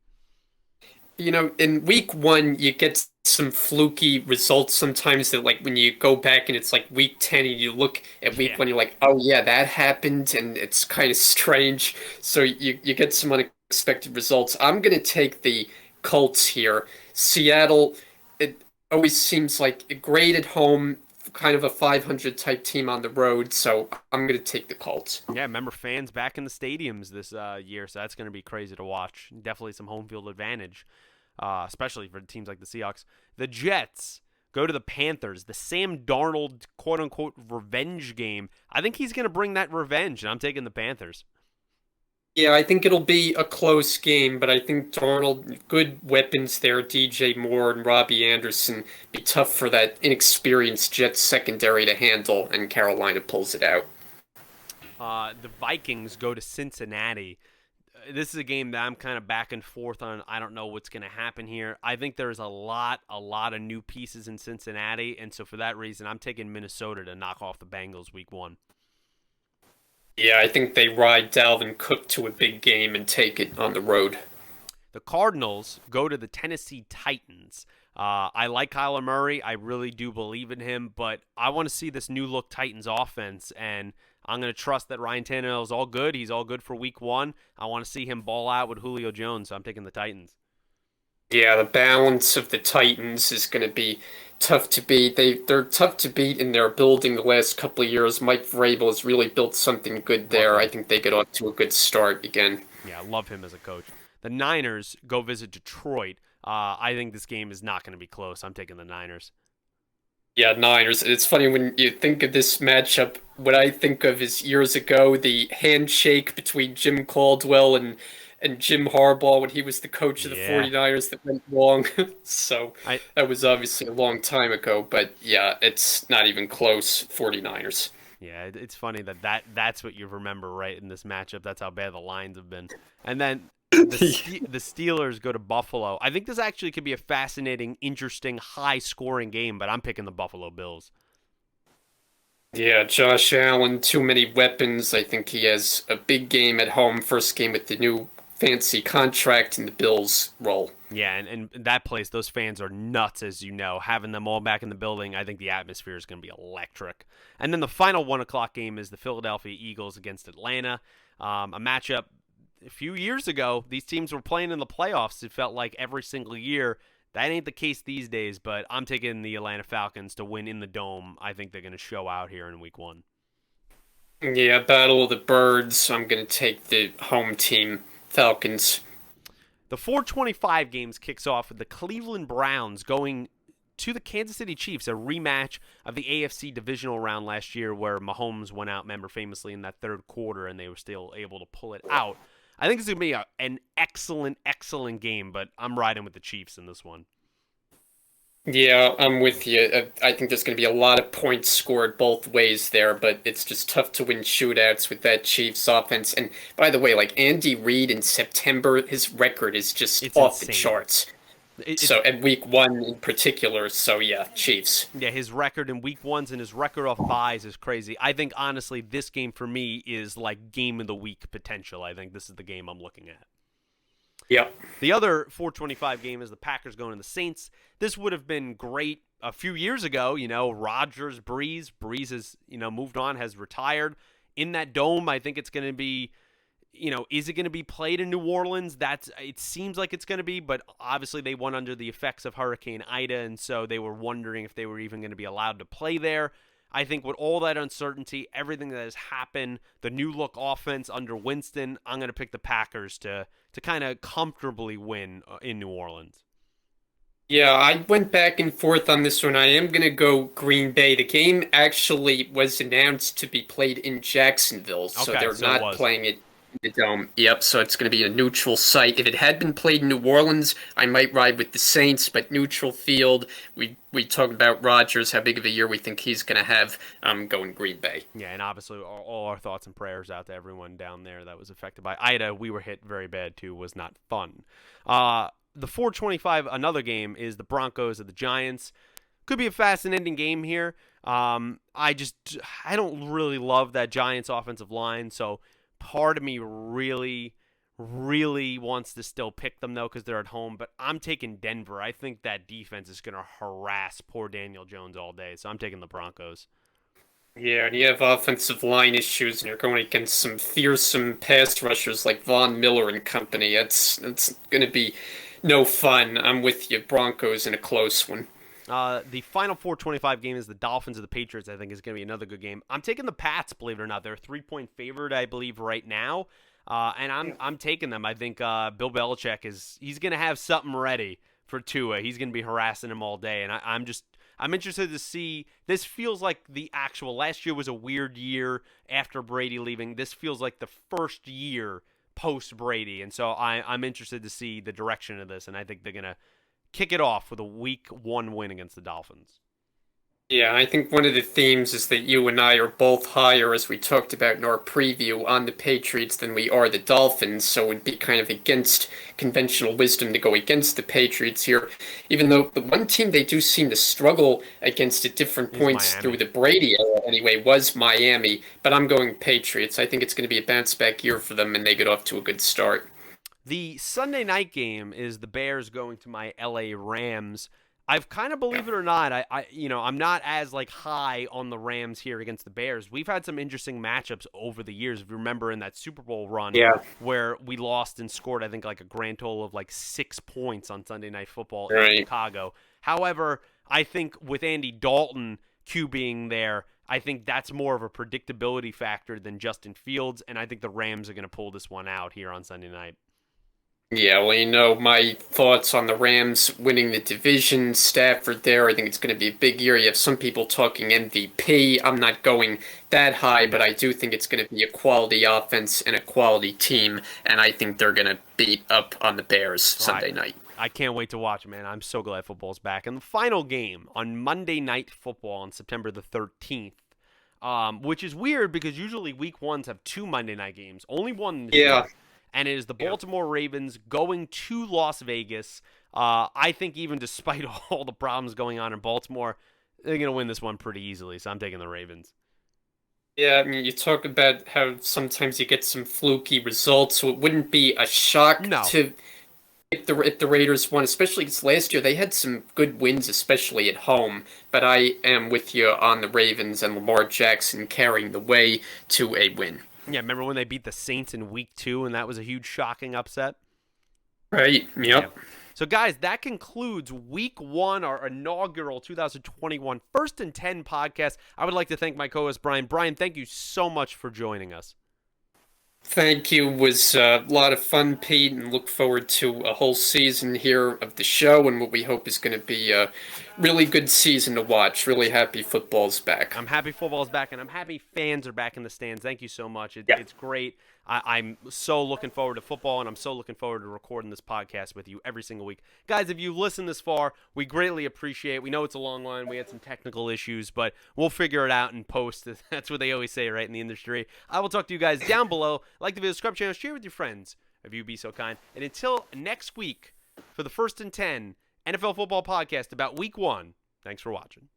You know, in week 1, you get some fluky results sometimes that, like, when you go back and it's like week 10 and you look at week 1, you're like, oh, yeah, that happened, and it's kind of strange. So you get some unexpected results. I'm going to take the Colts here. Seattle, it always seems like great at home, kind of a 500 type team on the road, so I'm going to take the Colts. Yeah, remember fans back in the stadiums this year, so that's going to be crazy to watch. Definitely some home field advantage, especially for teams like the Seahawks. The Jets go to the Panthers, the Sam Darnold quote-unquote revenge game. I think he's going to bring that revenge, and I'm taking the Panthers. Yeah, I think it'll be a close game, but I think Darnold, good weapons there, DJ Moore and Robbie Anderson, be tough for that inexperienced Jets secondary to handle, and Carolina pulls it out. The Vikings go to Cincinnati. This is a game that I'm kind of back and forth on. I don't know what's going to happen here. I think there's a lot of new pieces in Cincinnati, and so for that reason, I'm taking Minnesota to knock off the Bengals week 1. Yeah, I think they ride Dalvin Cook to a big game and take it on the road. The Cardinals go to the Tennessee Titans. I like Kyler Murray. I really do believe in him, but I want to see this new look Titans offense, and I'm going to trust that Ryan Tannehill is all good. He's all good for week 1. I want to see him ball out with Julio Jones, so I'm taking the Titans. Yeah, the balance of the Titans is going to be tough to beat. They're tough to beat in their building the last couple of years. Mike Vrabel has really built something good there. I think they get off to a good start again. Yeah, I love him as a coach. The Niners go visit Detroit. I think this game is not going to be close. I'm taking the Niners. Yeah, Niners. It's funny when you think of this matchup, what I think of is years ago, the handshake between Jim Caldwell and Jim Harbaugh when he was the coach of the 49ers that went wrong. So that was obviously a long time ago, but yeah, it's not even close, 49ers. Yeah, it's funny that's what you remember, right, in this matchup. That's how bad the lines have been. And then the Steelers go to Buffalo. I think this actually could be a fascinating, interesting, high-scoring game, but I'm picking the Buffalo Bills. Yeah, Josh Allen, too many weapons. I think he has a big game at home, first game with the new fancy contract, and the Bills roll. Yeah, and that place, those fans are nuts, as you know. Having them all back in the building, I think the atmosphere is going to be electric. And then the final 1 o'clock game is the Philadelphia Eagles against Atlanta. A matchup a few years ago, these teams were playing in the playoffs. It felt like every single year. That ain't the case these days, but I'm taking the Atlanta Falcons to win in the Dome. I think they're going to show out here in week 1. Yeah, Battle of the Birds. I'm going to take the home team, Falcons. The 425 games kicks off with the Cleveland Browns going to the Kansas City Chiefs, a rematch of the AFC divisional round last year where Mahomes went out, remember, famously in that third quarter, and they were still able to pull it out. I think it's going to be an excellent, excellent game, but I'm riding with the Chiefs in this one. Yeah, I'm with you. I think there's going to be a lot of points scored both ways there, but it's just tough to win shootouts with that Chiefs offense. And by the way, like Andy Reid in September, his record is just It's off insane. the charts. So at week 1 in particular, so yeah, Chiefs. Yeah, his record in week 1s and his record off buys is crazy. I think, honestly, this game for me is like game of the week potential. I think this is the game I'm looking at. Yep. The other 425 game is the Packers going to the Saints. This would have been great a few years ago. Rodgers, Breeze has, moved on, has retired. In that dome, I think it's going to be, is it going to be played in New Orleans? It seems like it's going to be, but obviously they went under the effects of Hurricane Ida, and so they were wondering if they were even going to be allowed to play there. I think with all that uncertainty, everything that has happened, the new look offense under Winston, I'm going to pick the Packers to kind of comfortably win in New Orleans. Yeah, I went back and forth on this one. I am going to go Green Bay. The game actually was announced to be played in Jacksonville, so Okay, they're so it not was. playing it in the dome. Yep, so it's going to be a neutral site. If it had been played in New Orleans, I might ride with the Saints, but neutral field, we talked about Rodgers, how big of a year we think he's going to have. I'm going Green Bay. Yeah, and obviously all our thoughts and prayers out to everyone down there that was affected by Ida. We were hit very bad too. Was not fun. The 425, another game, is the Broncos of the Giants. Could be a fascinating game here. I don't really love that Giants offensive line, so part of me really, really wants to still pick them, though, because they're at home. But I'm taking Denver. I think that defense is going to harass poor Daniel Jones all day, so I'm taking the Broncos. Yeah, and you have offensive line issues, and you're going against some fearsome pass rushers like Von Miller and company. It's going to be no fun. I'm with you, Broncos in a close one. The final 425 game is the Dolphins of the Patriots. I think is going to be another good game. I'm taking the Pats, believe it or not. They're a 3-point favorite, I believe, right now, and I'm taking them. I think Bill Belichick he's going to have something ready for Tua. He's going to be harassing him all day, and I'm interested to see. This feels like the actual. Last year was a weird year after Brady leaving. This feels like the first year post Brady, and so I'm interested to see the direction of this, and I think they're going to kick it off with a week 1 win against the Dolphins. Yeah, I think one of the themes is that you and I are both higher, as we talked about in our preview, on the Patriots than we are the Dolphins, so it would be kind of against conventional wisdom to go against the Patriots here, even though the one team they do seem to struggle against at different points through the Brady era anyway was Miami, but I'm going Patriots. I think it's going to be a bounce-back year for them, and they get off to a good start. The Sunday night game is the Bears going to my LA Rams. I've kind of, believe it or not, I'm not as high on the Rams here against the Bears. We've had some interesting matchups over the years. If you remember in that Super Bowl run where we lost and scored, I think a grand total of 6 points on Sunday Night Football in Chicago. However, I think with Andy Dalton QBing there, I think that's more of a predictability factor than Justin Fields, and I think the Rams are going to pull this one out here on Sunday night. Yeah, well, my thoughts on the Rams winning the division, Stafford there, I think it's going to be a big year. You have some people talking MVP. I'm not going that high, but I do think it's going to be a quality offense and a quality team, and I think they're going to beat up on the Bears Sunday night. I can't wait to watch, man. I'm so glad football's back. And the final game on Monday Night Football on September the 13th, which is weird because usually week ones have 2 Monday night games. Only one this Yeah. year. And it is the Baltimore Ravens going to Las Vegas. I think even despite all the problems going on in Baltimore, they're going to win this one pretty easily. So I'm taking the Ravens. Yeah, I mean, you talk about how sometimes you get some fluky results, so it wouldn't be a shock No. to if the Raiders won, especially because last year they had some good wins, especially at home. But I am with you on the Ravens and Lamar Jackson carrying the way to a win. Yeah, remember when they beat the Saints in week 2 and that was a huge shocking upset? Right, yep. Yeah. So, guys, that concludes week 1, our inaugural 2021 First and 10 podcast. I would like to thank my co-host, Brian. Brian, thank you so much for joining us. Thank you. It was a lot of fun, Pete, and look forward to a whole season here of the show and what we hope is going to be a really good season to watch. Really happy football's back. I'm happy football's back, and I'm happy fans are back in the stands. Thank you so much. Yeah. It's great. I'm so looking forward to football, and I'm so looking forward to recording this podcast with you every single week. Guys, if you've listened this far, we greatly appreciate it. We know it's a long line. We had some technical issues, but we'll figure it out and post. That's what they always say, right, in the industry. I will talk to you guys down below. Like the video, subscribe channel, share with your friends if you'd be so kind. And until next week for the First and 10 NFL football podcast about week 1, thanks for watching.